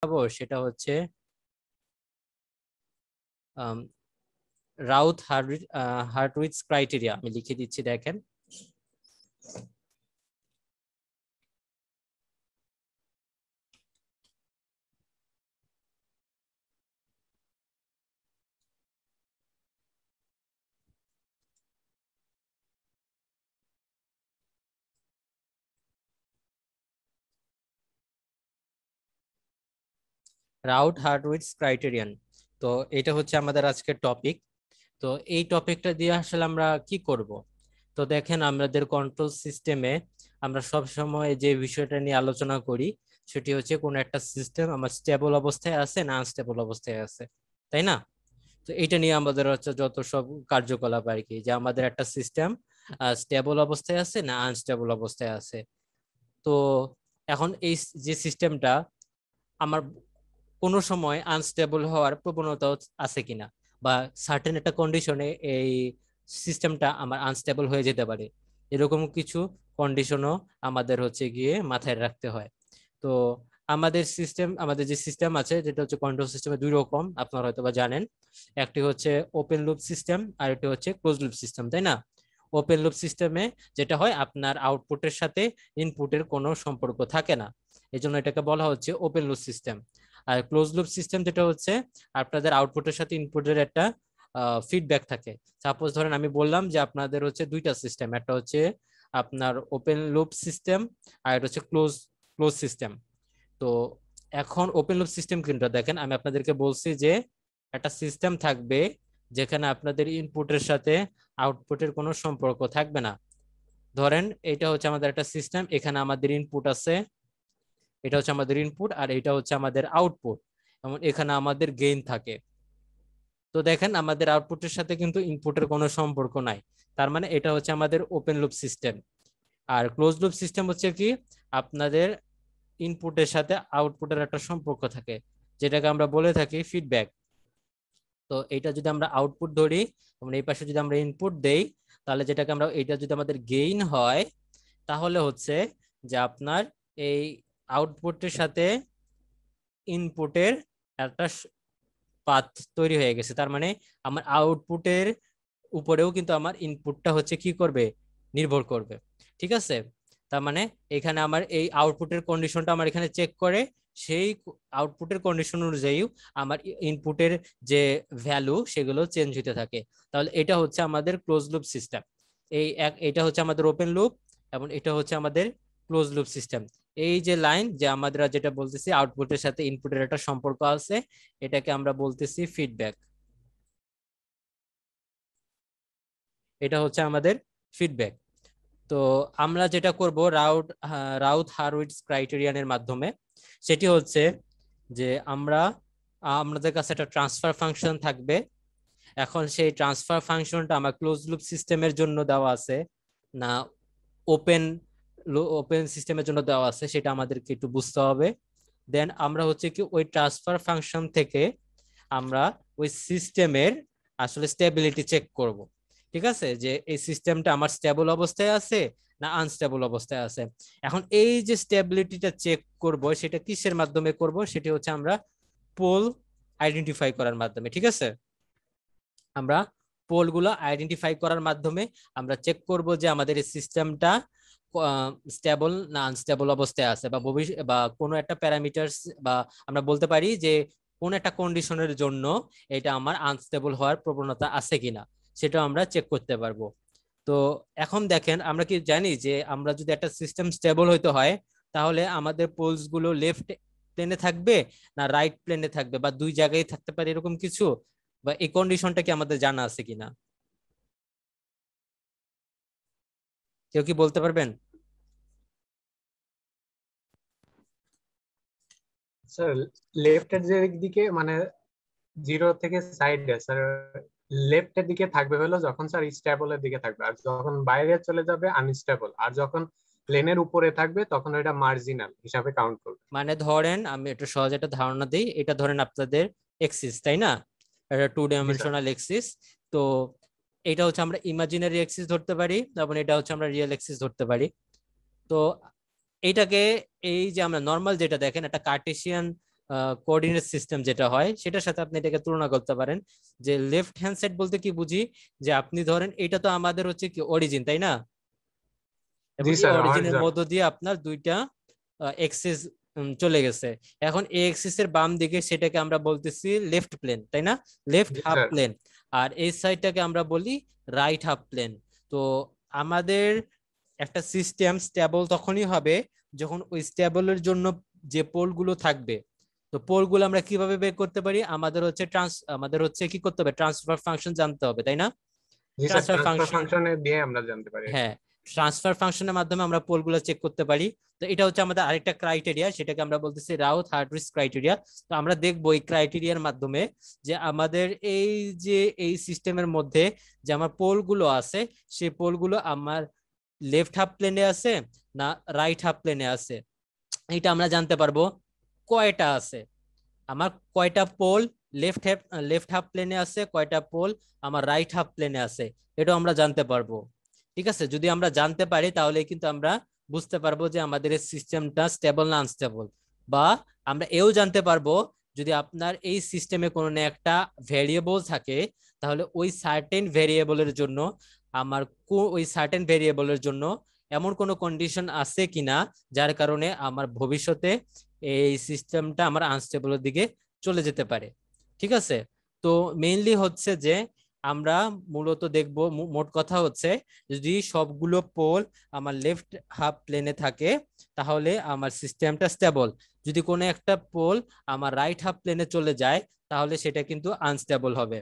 পাবো সেটা হচ্ছে রাউথ হার্টউইটস ক্রাইটেরিয়া। আমি লিখে দিচ্ছি, দেখেন। রাউথ হার্টউইটস ক্রাইটেরিয়ান। তো এটা হচ্ছে আমাদের আজকের টপিক। তো এই টপিকটা দিয়ে আসলে আমরা কি করব? তো দেখেন, আমাদের কন্ট্রোল সিস্টেমে আমরা সব সময় যে বিষয়টা নিয়ে আলোচনা করি সেটি হচ্ছে কোন একটা সিস্টেম আমার স্টেবল অবস্থায় আছে না আনস্টেবল অবস্থায় আছে, তাই না? তো এটা নিয়ে আমাদের হচ্ছে যত সব কার্যকলাপ আর কি, যে আমাদের একটা সিস্টেম স্টেবল অবস্থায় আছে না আনস্টেবল অবস্থায় আছে। তো এখন এই যে সিস্টেমটা আমার কোনো সময় আনস্টেবল হওয়ার প্রবণতা আছে কিনা, বা সার্টেন একটা কন্ডিশনে এই সিস্টেমটা আমার আনস্টেবল হয়ে যেতে পারে, এরকম কিছু কন্ডিশনও আমাদের হচ্ছে গিয়ে মাথায় রাখতে হয়। তো আমাদের যে সিস্টেম আছে যেটা হচ্ছে কন্ট্রোল সিস্টেমে দুই রকম, আপনারা হয়তো বা জানেন। একটি হচ্ছে ওপেন লুপ সিস্টেম আর একটি হচ্ছে ক্লোজ লুপ সিস্টেম, তাই না? ওপেন লুপ সিস্টেমে যেটা হয়, আপনার আউটপুটের সাথে ইনপুটের কোনো সম্পর্ক থাকে না, এই জন্য এটাকে বলা হচ্ছে ওপেন লুপ সিস্টেম। আর ক্লোজ লুপ সিস্টেম যেটা হচ্ছে আপনাদের আউটপুটের সাথে ইনপুটের একটা ফিডব্যাক থাকে। সাপোজ ধরেন আমি বললাম যে আপনাদের হচ্ছে দুইটা সিস্টেম, একটা হচ্ছে আপনার ওপেন লুপ সিস্টেম আর এটা হচ্ছে ক্লোজ ক্লোজ সিস্টেম। তো এখন ওপেন লুপ সিস্টেম কিন্তু দেখেন, আমি আপনাদেরকে বলছি যে একটা সিস্টেম থাকবে যেখানে আপনাদের ইনপুটের সাথে আউটপুটের কোনো সম্পর্ক থাকবে না। ধরেন এটা হচ্ছে আমাদের একটা সিস্টেম, এখানে আমাদের ইনপুট আছে, এটা হচ্ছে আমাদের ইনপুট আর এটা হচ্ছে আমাদের আউটপুট, এবং এখানে আমাদের গেইন থাকে। তো দেখেন আমাদের আউটপুটের সাথে কিন্তু ইনপুটের কোনো সম্পর্ক নাই, তার মানে এটা হচ্ছে আমাদের ওপেন লুপ সিস্টেম। আর ক্লোজ লুপ সিস্টেম হচ্ছে কি, আপনাদের ইনপুটের সাথে আউটপুটের একটা সম্পর্ক থাকে, যেটাকে আমরা বলে থাকি ফিডব্যাক। তো এটা যদি আমরা আউটপুট ধরি এবং এই পাশে যদি আমরা ইনপুট দেই, তাহলে যেটাকে আমরা, এটা যদি আমাদের গেইন হয়, তাহলে হচ্ছে যে আপনার এই আউটপুটের সাথে ইনপুটের একটা পাথ তৈরি হয়ে গেছে। তার মানে আমার আউটপুটের উপরেও কিন্তু আমার ইনপুটটা হচ্ছে কি করবে, নির্ভর করবে। ঠিক আছে? তার মানে এখানে আমার এই আউটপুটের কন্ডিশনটা আমার এখানে চেক করে, সেই আউটপুটের কন্ডিশন অনুযায়ী আমার ইনপুটের যে ভ্যালু সেগুলো চেঞ্জ হতে থাকে। তাহলে এটা হচ্ছে আমাদের ক্লোজ লুপ সিস্টেম। এটা হচ্ছে আমাদের ওপেন লুপ এবং এটা হচ্ছে আমাদের ক্লোজ লুপ সিস্টেম। এই যে লাইন যে আমাদের যেটা বলতেছি আউটপুটের সাথে ইনপুটের একটা সম্পর্ক আছে, এটাকে আমরা বলতেছি ফিডব্যাক। এটা হচ্ছে আমাদের ফিডব্যাক। তো আমরা যেটা করব রাউথ হারউইটস ক্রাইটেরিয়ানের মাধ্যমে, সেটি হচ্ছে যে আমাদের কাছে একটা ট্রান্সফার ফাংশন থাকবে। এখন সেই ট্রান্সফার ফাংশনটা আমার ক্লোজ লুপ সিস্টেমের জন্য দেওয়া আছে না ওপেন ওপেন সিস্টেমের জন্য দেওয়া আছে, সেটা আমাদেরকে একটু বুঝতে হবে। দেন আমরা হচ্ছে কি ওই ট্রান্সফার ফাংশন থেকে আমরা ওই সিস্টেমের আসলে স্টেবিলিটি চেক করব। ঠিক আছে, যে এই সিস্টেমটা আমার স্টেবল অবস্থায় আছে না আনস্টেবল অবস্থায় আছে। এখন এই যে স্টেবিলিটিটা চেক করব সেটা কিসের মাধ্যমে করব, সেটি হচ্ছে আমরা পোল আইডেন্টিফাই করার মাধ্যমে। ঠিক আছে, আমরা পোলগুলো আইডেন্টিফাই করার মাধ্যমে আমরা চেক করব যে আমাদের এই সিস্টেমটা স্টেবল না আনস্টেবল অবস্থায় আছে, বা ভবিষ্যৎ বা কোনো একটা প্যারামিটার, বা আমরা বলতে পারি যে কোন একটা কন্ডিশনের জন্য এটা আমার আনস্টেবল হওয়ার প্রবণতা আছে কিনা, সেটা আমরা চেক করতে পারবো। তো এখন দেখেন, আমরা কি জানি যে আমরা যদি একটা সিস্টেম স্টেবল হইতে হয়, তাহলে আমাদের পোলস গুলো লেফট প্লেনে থাকবে না রাইট প্লেনে থাকবে, বা দুই জায়গায় থাকতে পারে, এরকম কিছু, বা এই কন্ডিশনটা কি আমাদের জানা আছে কিনা, কেউ কি বলতে পারবেন? স্যার, লেফটের যে দিকে মানে জিরো থেকে সাইডে স্যার, লেফটের দিকে থাকবে হলো যখন স্যার স্টেবলের দিকে থাকবে, আর যখন বাইরে চলে যাবে আনস্টেবল, আর যখন প্লেনের উপরে থাকবে তখন এটা মার্জিনাল হিসাবে কাউন্ট করবে। মানে ধরেন আমি একটু সহজ একটা ধারণা দিই, এটা ধরেন আপনাদের এক্সিস, তাই না? এটা টু জি স্যার। Dimensional axis. তো এটা হচ্ছে আমরা ইমাজিনারি এক্সিস ধরতে পারি, তারপর এটা হচ্ছে আমরা রিয়েল এক্সিস ধরতে পারি। তো এইটাকে, এই যে আমরা নর্মাল যেটা দেখেন একটা কার্টেসিয়ান কোঅর্ডিনেট সিস্টেম যেটা হয় সেটার সাথে আপনি এটাকে তুলনা করতে পারেন। যে লেফট হ্যান্ড সাইড বলতে কি বুঝি, যে আপনি ধরেন এটা তো আমাদের হচ্ছে কি অরিজিন, তাই না? এবং জি এই স্যার, অরিজিনের হরিজন। মধ্য দিয়ে আপনার দুইটা এক্সিস চলে গেছে। এখন এই এক্সিস এর বাম দিকে সেটাকে আমরা বলতেছি লেফট প্লেন, তাই না? লেফট জি হাফ স্যার। প্লেন। আর এই সাইডটাকে আমরা বলি রাইট হাফ প্লেন। তো আমাদের একটা সিস্টেম স্টেবল তখনই হবে যখন ওই স্টেবলের জন্য যে পোলগুলো থাকবে, তো পোলগুলো আমরা কিভাবে বের করতে পারি? আমাদের হচ্ছে কি করতে হবে, ট্রান্সফার ফাংশন জানতে হবে, তাই না? জি স্যার, ট্রান্সফার ট্রান্সফার ফাংশন, ফাংশনে দিয়ে আমরা জানতে পারি এটা। হ্যাঁ, ট্রান্সফার ফাংশনের মাধ্যমে আমরা পোলগুলো চেক করতে পারি। তো এটা হচ্ছে আমাদের আরেকটা ক্রাইটেরিয়া, সেটাকে আমরা বলতেছি রাউথ হার্টরিজ ক্রাইটেরিয়া। তো আমরা দেখবো এই ক্রাইটেরিয়ার মাধ্যমে যে আমাদের এই যে এই সিস্টেমের মধ্যে যে আমার পোলগুলো আছে, সেই পোলগুলো আমার লেফট হাফ প্লেনে আছে না রাইট হাফ প্লেনে আছে, এটা আমরা জানতে পারবো। কয়টা আছে আমার, কয়টা পোল লেফট হাফ প্লেনে আছে, কয়টা পোল আমার রাইট হাফ প্লেনে আছে, এটা আমরা জানতে পারবো। ঠিক আছে, যদি আমরা জানতে পারি তাহলে কিন্তু আমরা বুঝতে পারবো যে আমাদের এই সিস্টেমটা স্টেবল না আনস্টেবল। বা আমরা এও জানতে পারবো যদি আপনার এই সিস্টেমে কোনো না একটা ভেরিয়েবল থাকে, তাহলে ওই সার্টেন ভেরিয়েবলের জন্য আমার ওই সার্টেন ভেরিয়েবলের জন্য এমন কোনো কন্ডিশন আছে কিনা যার কারণে আমার ভবিষ্যতে এই সিস্টেমটা আমার আনস্টেবলের দিকে চলে যেতে পারে। ঠিক আছে, তো মেইনলি হচ্ছে যে আমরা মূলত দেখব, মোট কথা হচ্ছে যদি সবগুলো পোল আমার লেফট হাফ প্লেনে থাকে তাহলে আমার সিস্টেমটা স্টেবল। যদি কোনো একটা পোল আমার রাইট হাফ প্লেনে চলে যায় তাহলে সেটা কিন্তু আনস্টেবল হবে।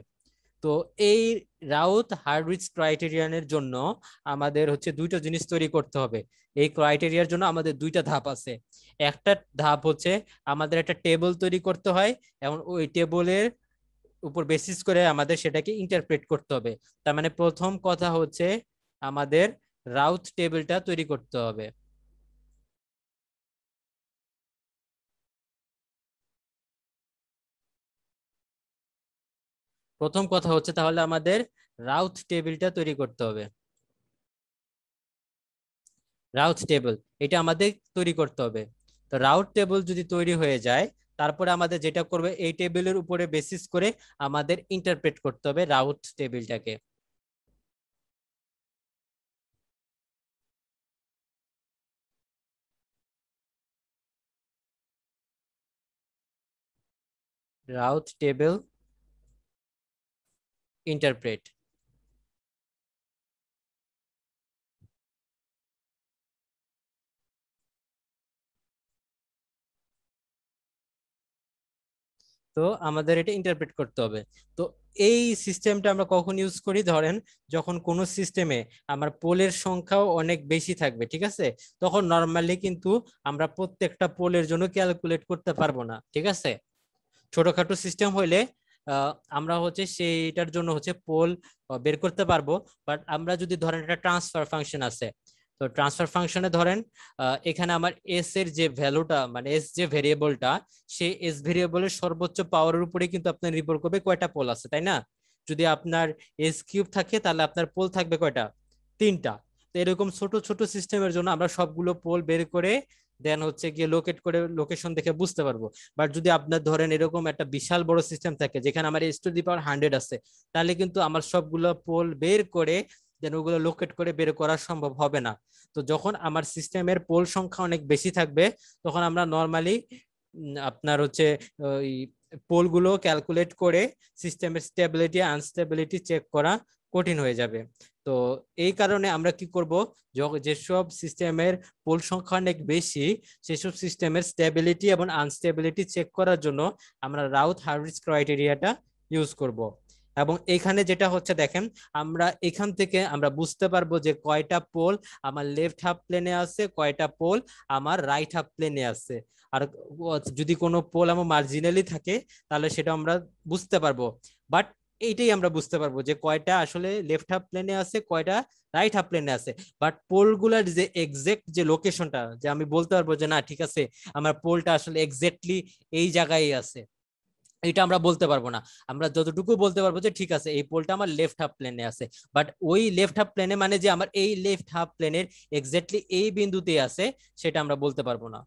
তো এই রাউথ হার্ডউইচ ক্রাইটেরিয়ানের জন্য আমাদের হচ্ছে দুইটা জিনিস তৈরি করতে হবে। এই ক্রাইটেরিয়ার জন্য আমাদের দুইটা ধাপ আছে। একটা ধাপ হচ্ছে আমাদের একটা টেবিল তৈরি করতে হয় এবং ওই টেবিলের উপর বেসিস করে আমাদের সেটাকে ইন্টারপ্রেট করতে হবে। তার মানে প্রথম কথা হচ্ছে আমাদের রাউথ টেবিলটা তৈরি করতে হবে। প্রথম কথা হচ্ছে তাহলে আমাদের রাউথ টেবিলটা তৈরি করতে হবে। রাউথ টেবিল এটা আমাদের তৈরি করতে হবে। তো রাউথ টেবিল যদি তৈরি হয়ে যায় তারপরে আমাদের যেটা করবে এই টেবিলের উপরে বেসিস করে আমাদের ইন্টারপ্রেট করতে হবে রাউথ টেবিলটাকে। Routh table interpret. তো আমাদের এটা ইন্টারপ্রেট করতে হবে। তো এই সিস্টেমটা আমরা কখন ইউজ করি, ধরেন যখন কোন সিস্টেমে আমার পোলের সংখ্যাও অনেক বেশি থাকবে, ঠিক আছে, তখন নর্মালি কিন্তু আমরা প্রত্যেকটা পোলের জন্য ক্যালকুলেট করতে পারবো না। ঠিক আছে, ছোটখাটো সিস্টেম হইলে আমরা হচ্ছে সেইটার জন্য হচ্ছে পোল বের করতে পারবো। বাট আমরা যদি ধরেন একটা ট্রান্সফার ফাংশন আছে, তো ট্রান্সফার ফাংশনে ধরেন এখানে আমার এস এর যে ভ্যালুটা মানে এস যে ভেরিয়েবলটা, সেই এস ভেরিয়েবলের সর্বোচ্চ পাওয়ারের উপরে কিন্তু আপনার নির্ভর করবে কয়টা পোল আছে, তাই না? যদি আপনার এস কিউব থাকে তাহলে আপনার পোল থাকবে কয়টা, তিনটা। তো এরকম ছোট ছোট সিস্টেমের জন্য আমরা সবগুলো পোল বের করে দেন হচ্ছে গিয়ে লোকেট করে লোকেশন দেখে বুঝতে পারবো। বাট যদি আপনার ধরেন এরকম একটা বিশাল বড় সিস্টেম থাকে যেখানে আমার এস টু দি পাওয়ার 100 আছে, তাহলে কিন্তু আমার সবগুলো পোল বের করে দেন ওগুলো লোকেট করে বের করা সম্ভব হবে না। তো যখন আমার সিস্টেমের পোল সংখ্যা অনেক বেশি থাকবে তখন আমরা নর্মালি আপনার হচ্ছে ওই পোলগুলো ক্যালকুলেট করে সিস্টেমের স্টেবিলিটি আনস্টেবিলিটি চেক করা কঠিন হয়ে যাবে। তো এই কারণে আমরা কি করব, যেসব সিস্টেমের পোল সংখ্যা অনেক বেশি সেসব সিস্টেমের স্টেবিলিটি এবং আনস্টেবিলিটি চেক করার জন্য আমরা রাউথ হার্টরিজ ক্রাইটেরিয়াটা ইউজ করব। এবং এখানে যেটা হচ্ছে দেখেন, আমরা এখান থেকে আমরা বুঝতে পারবো যে কয়টা পোল আমার লেফট হাফ প্লেনে আছে, কয়টা পোল আমার রাইট হাফ প্লেনে আছে। আর যদি কোনো পোল আমার মার্জিনালি থাকে তাহলে সেটা আমরা বুঝতে পারবো। বাট এইটাই আমরা বুঝতে পারবো যে কয়টা আসলে লেফট হাফ প্লেনে আছে, কয়টা রাইট হাফ প্লেনে আছে। বাট পোলগুলার যে এক্সাক্ট যে লোকেশনটা, যে আমি বলতে পারবো যে না ঠিক আছে আমার পোলটা আসলে এক্স্যাক্টলি এই জায়গায় আছে, এটা আমরা বলতে পারবো না। আমরা যতটুকু বলতে পারবো যে ঠিক আছে এই পোলটা আমার লেফট হাফ প্লেনে আছে। বাট ওই লেফট হাফ প্লেনে মানে যে আমার এই লেফট হাফ প্লেনের এক্স্যাক্টলি এই বিন্দুতে আছে সেটা আমরা বলতে পারবো না।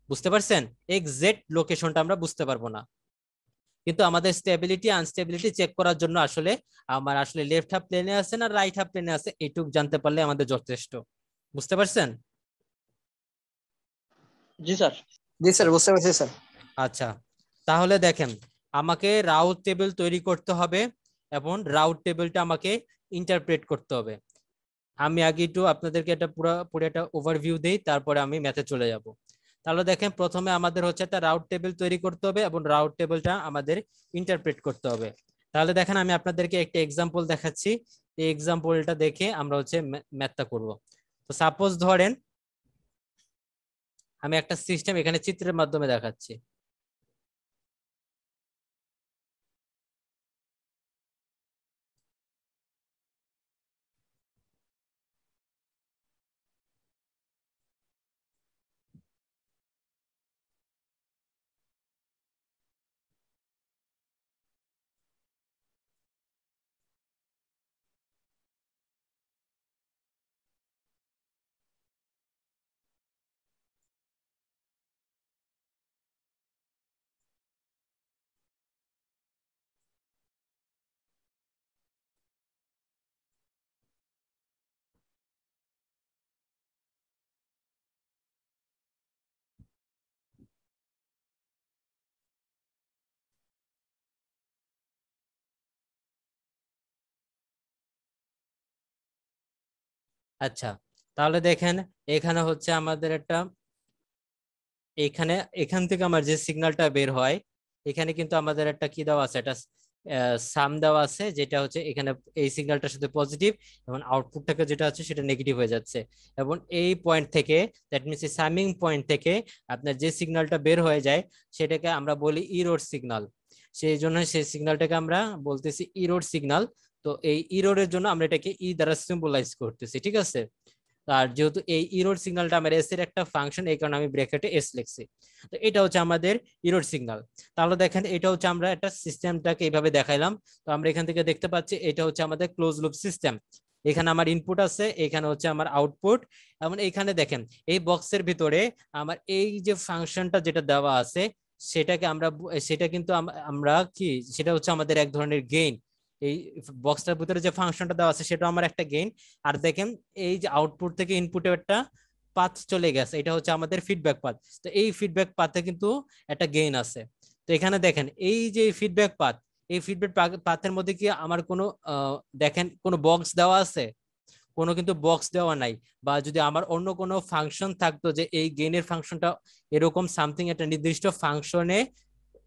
বুঝতে পারছেন? এক্সাক্ট লোকেশনটা আমরা বুঝতে পারবো না, কিন্তু আমাদের স্টেবিলিটি আনস্টেবিলিটি চেক করার জন্য আসলে আমার আসলে লেফট হাফ প্লেনে আছে না রাইট হাফ প্লেনে আছে এইটুক জানতে পারলে আমাদের যথেষ্ট। বুঝতে পারছেন? জি স্যার। জি স্যার, বুঝতে পারছি স্যার। আচ্ছা, তাহলে দেখেন আমাকে রাউট টেবিল তৈরি করতে হবে এবং রাউট টেবিলটা আমাকে ইন্টারপ্রেট করতে হবে। আমি আগে একটু আপনাদেরকে এটা পুরো একটা ওভারভিউ দেই, তারপরে আমি ম্যাথে চলে যাব। তাহলে দেখেন প্রথমে আমাদের হচ্ছে একটা রাউট টেবিল তৈরি করতে হবে এবং রাউট টেবিলটা আমাদের ইন্টারপ্রেট করতে হবে। তাহলে দেখেন আমি আপনাদেরকে একটা এক্সাম্পল দেখাচ্ছি, এই এক্সাম্পলটা দেখে আমরা হচ্ছে ম্যাথটা করব। তো সাপোজ ধরেন আমি একটা সিস্টেম এখানে চিত্রের মাধ্যমে দেখাচ্ছি। আচ্ছা, তাহলে দেখেন এখানে হচ্ছে আমাদের একটা এখান থেকে আমার যে সিগন্যালটা বের হয়, এখানে কিন্তু আমাদের একটা কি দেওয়া আছে, একটা সাম দেওয়া আছে, যেটা হচ্ছে এখানে এই সিগন্যালটার সাথে পজিটিভ এবং আউটপুটটাকে যেটা আছে সেটা নেগেটিভ হয়ে যাচ্ছে। এবং এই পয়েন্ট থেকে, দ্যাট মিনস এই সামিং পয়েন্ট থেকে আপনার যে সিগন্যালটা বের হয়ে যায় সেটাকে আমরা বলি ইরোর সিগন্যাল। সেই জন্য সেই সিগন্যালটাকে আমরা বলতেছি ইরোর সিগন্যাল। তো এই ইরোরের জন্য আমরা এটাকে ই দ্বারা সিম্বলাইজ করতেছি, ঠিক আছে? আর যেহেতু এই ইরোর সিগন্যালটা আমার এস এর একটা ফাংশন, এই কারণে আমি ব্র্যাকেটে এস লিখছি। তো এটা হচ্ছে আমাদের ইরোর সিগন্যাল। তাহলে দেখেন এটা হচ্ছে আমরা একটা সিস্টেমটাকে এইভাবে দেখাইলাম। তো আমরা এখান থেকে দেখতে পাচ্ছি এটা হচ্ছে আমাদের ক্লোজ লুপ সিস্টেম। এখানে আমার ইনপুট আছে, এখানে হচ্ছে আমার আউটপুট, এবং এখানে দেখেন এই বক্সের ভিতরে আমার এই যে ফাংশনটা যেটা দেওয়া আছে সেটাকে আমরা সেটা কিন্তু আমরা কি সেটা হচ্ছে আমাদের এক ধরনের গেইন। এই বক্সটার ভিতরে যে ফাংশনটা দেওয়া আছে সেটা আমার একটা গেইন। আর দেখেন এই যে আউটপুট থেকে ইনপুটে একটা পাথ চলে গেছে, এটা হচ্ছে আমাদের ফিডব্যাক পাথ। তো এই ফিডব্যাক পাথে কিন্তু একটা গেইন আছে। তো এখানে দেখেন এই যে ফিডব্যাক পাথ, এই ফিডব্যাক পাথের মধ্যে কি আমার কোনো দেখেন কোনো বক্স দেওয়া আছে? কোনো কিন্তু বক্স দেওয়া নাই। বা যদি আমার অন্য কোনো ফাংশন থাকতো যে এই গেইনের ফাংশনটা এরকম সামথিং একটা নির্দিষ্ট ফাংশনে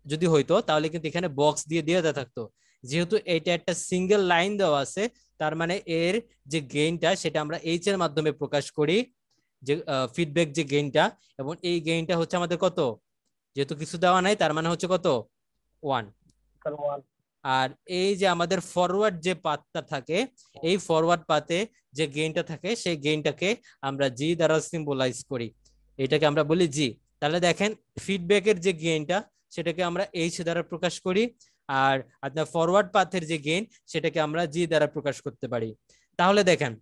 যদি হইতো, তাহলে কিন্তু এখানে বক্স দিয়ে দিয়ে দেওয়া থাকতো। যেহেতু এটা একটা সিঙ্গেল লাইন দেওয়া আছে, তার মানে এর যে গেইনটা সেটা আমরা এইচ এর মাধ্যমে প্রকাশ করি, যে ফিডব্যাক যে গেইনটা, এবং এই গেইনটা হচ্ছে আমাদের কত, যেহেতু কিছু দেওয়া নাই তার মানে হচ্ছে কত, 1। আর এই যে আমাদের ফরওয়ার্ড যে পাথটা থাকে, এই ফরওয়ার্ড পাথে যে গেইনটা থাকে সেই গেইনটাকে আমরা জি দ্বারা সিম্বলাইজ করি, এটাকে আমরা বলি জি। তাহলে দেখেন ফিডব্যাকের যে গেইনটা সেটাকে আমরা এইচ দ্বারা প্রকাশ করি, আর আপনার ফরওয়ার্ড পাথের যে গেইন সেটাকে আমরা জি দ্বারা প্রকাশ করতে পারি। তাহলে দেখেন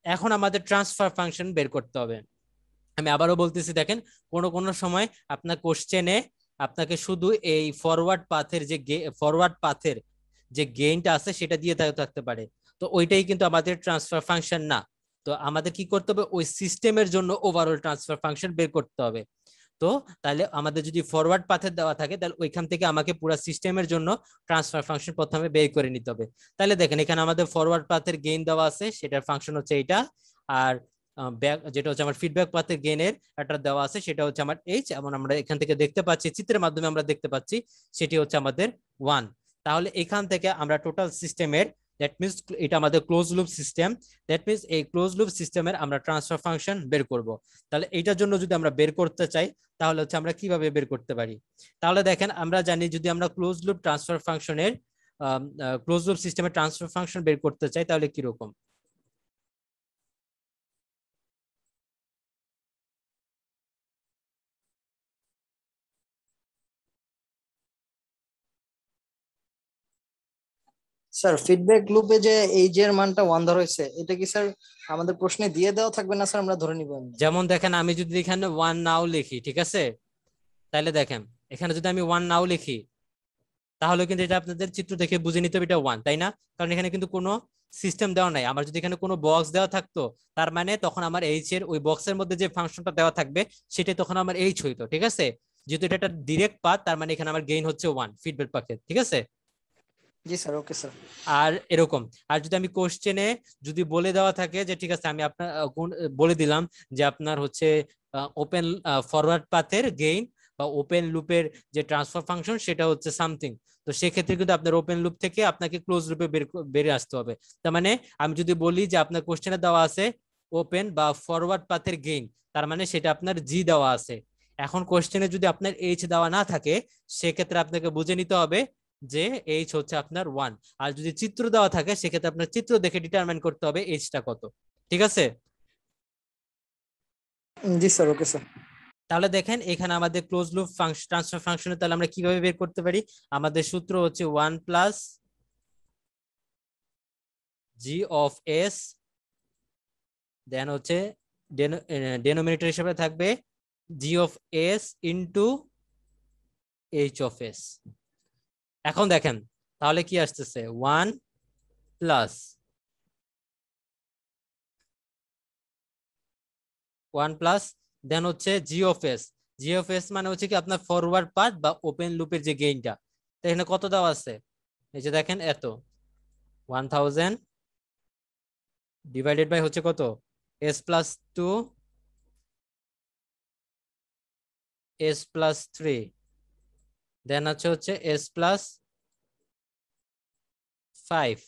এখন আমাদের ট্রান্সফার ফাংশন বের করতে হবে। আমি আবারও বলতেছি, দেখেন কোনো সময় আপনার কোশ্চেনে আপনাকে শুধু এই ফরওয়ার্ড পাথের যে গেইনটা আছে সেটা দিয়ে থাকতে পারে, তো ওইটাই কিন্তু আমাদের ট্রান্সফার ফাংশন না। তো আমাদের কি করতে হবে, ওই সিস্টেমের জন্য ওভারঅল ট্রান্সফার ফাংশন বের করতে হবে। তো তাহলে আমাদের যদি ফরওয়ার্ড পাথের দেওয়া থাকে তাহলে ওইখান থেকে আমাকে পুরো সিস্টেমের জন্য ট্রান্সফার ফাংশন প্রথমে বের করে নিতে হবে। তাহলে দেখেন এখানে আমাদের ফরওয়ার্ড পাথের গেইন দেওয়া আছে, সেটার ফাংশন হচ্ছে এটা। আর যেটা হচ্ছে আমার ফিডব্যাক পাথের গেইনের একটা দেওয়া আছে, সেটা হচ্ছে আমার এইচ, এবং আমরা এখান থেকে দেখতে পাচ্ছি, চিত্রের মাধ্যমে আমরা দেখতে পাচ্ছি সেটি হচ্ছে আমাদের 1। তাহলে এখান থেকে আমরা টোটাল সিস্টেমের, দ্যাট মিনস এটা আমাদের close loop system, that means এই ক্লোজ লুপ সিস্টেমের আমরা ট্রান্সফার ফাংশন বের করব। তাহলে এইটার জন্য যদি আমরা বের করতে চাই তাহলে হচ্ছে আমরা কিভাবে বের করতে পারি। তাহলে দেখেন আমরা জানি যদি আমরা ক্লোজ লুপ ট্রান্সফার ফাংশনের ক্লোজ লুপ সিস্টেমের ট্রান্সফার ফাংশন বের করতে চাই তাহলে কিরকম। স্যার ফিডব্যাক লুপে যে এইচ এর মানটা 1 ধরা হয়েছে, এটা কি স্যার আমাদের প্রশ্নে দিয়ে দেওয়া থাকবে না স্যার, আমরা ধরে নিব? যেমন দেখেন আমি যদি এখানে 1 নাও লিখি, ঠিক আছে, তাহলে দেখেন এখানে যদি আমি 1 নাও লিখি তাহলে কিন্তু এটা আপনাদের চিত্র দেখে বুঝে নিতে হবে এটা 1, তাই না? কারণ এখানে কিন্তু কোনো সিস্টেম দেওয়া নাই। আমার যদি এখানে কোনো বক্স দেওয়া থাকতো তার মানে তখন আমার এইচ এর ওই বক্সের মধ্যে যে ফাংশনটা দেওয়া থাকবে সেটাই তখন আমার এইচ হইতো, ঠিক আছে? যেহেতু এটা একটা ডিরেক্ট পাথ তার মানে এখানে আমার গেইন হচ্ছে 1 ফিডব্যাক পাথে, ঠিক আছে? জি স্যার, ওকে স্যার। আর এরকম আর যদি আমি কোশ্চেনে যদি বলে দেওয়া থাকে যে ঠিক আছে আমি আপনার বলে দিলাম যে আপনার হচ্ছে ওপেন ফরওয়ার্ড পাথের গেইন বা ওপেন লুপের যে ট্রান্সফার ফাংশন সেটা হচ্ছে সামথিং, তো সেক্ষেত্রে কিন্তু আপনার ওপেন লুপ থেকে আপনাকে ক্লোজ লুপে বের আসতে হবে। তার মানে আমি যদি বলি যে আপনার কোশ্চেনে দেওয়া আছে ওপেন বা ফরওয়ার্ড পাথের গেইন, তার মানে সেটা আপনার জি দেওয়া আছে। এখন কোশ্চেনে যদি আপনার এইচ দেওয়া না থাকে সেক্ষেত্রে আপনাকে বুঝে নিতে হবে যে এইচ হচ্ছে আপনার 1। আর যদি চিত্র দেওয়া থাকে সেক্ষেত্রে আপনার চিত্র দেখে ডিটারমাইন করতে হবে এইচটা কত, ঠিক আছে? জি স্যার, ওকে স্যার। তাহলে দেখেন এখানে আমাদের ক্লোজ লুপ ফাংশন ট্রান্সফার ফাংশনে তাহলে আমরা কিভাবে বের করতে পারি? আমাদের সূত্র হচ্ছে 1 plus G of S, then হচ্ছে ডেনোমিনেটর হিসেবে থাকবে G of S into H of S. এখন দেখেন তাহলে কি আসতেছে 1 প্লাস 1 প্লাস দেন হচ্ছে G of S. G of S মানে হচ্ছে কি আপনার ফরওয়ার্ড পাথ বা ওপেন লুপের যে গেইনটা। তো এখানে কত দেওয়া আছে? এই যে দেখেন এত 1000 ডিভাইডেড বাই হচ্ছে কত এস প্লাস 2 এস প্লাস 3 দেন হচ্ছে এস প্লাস 5।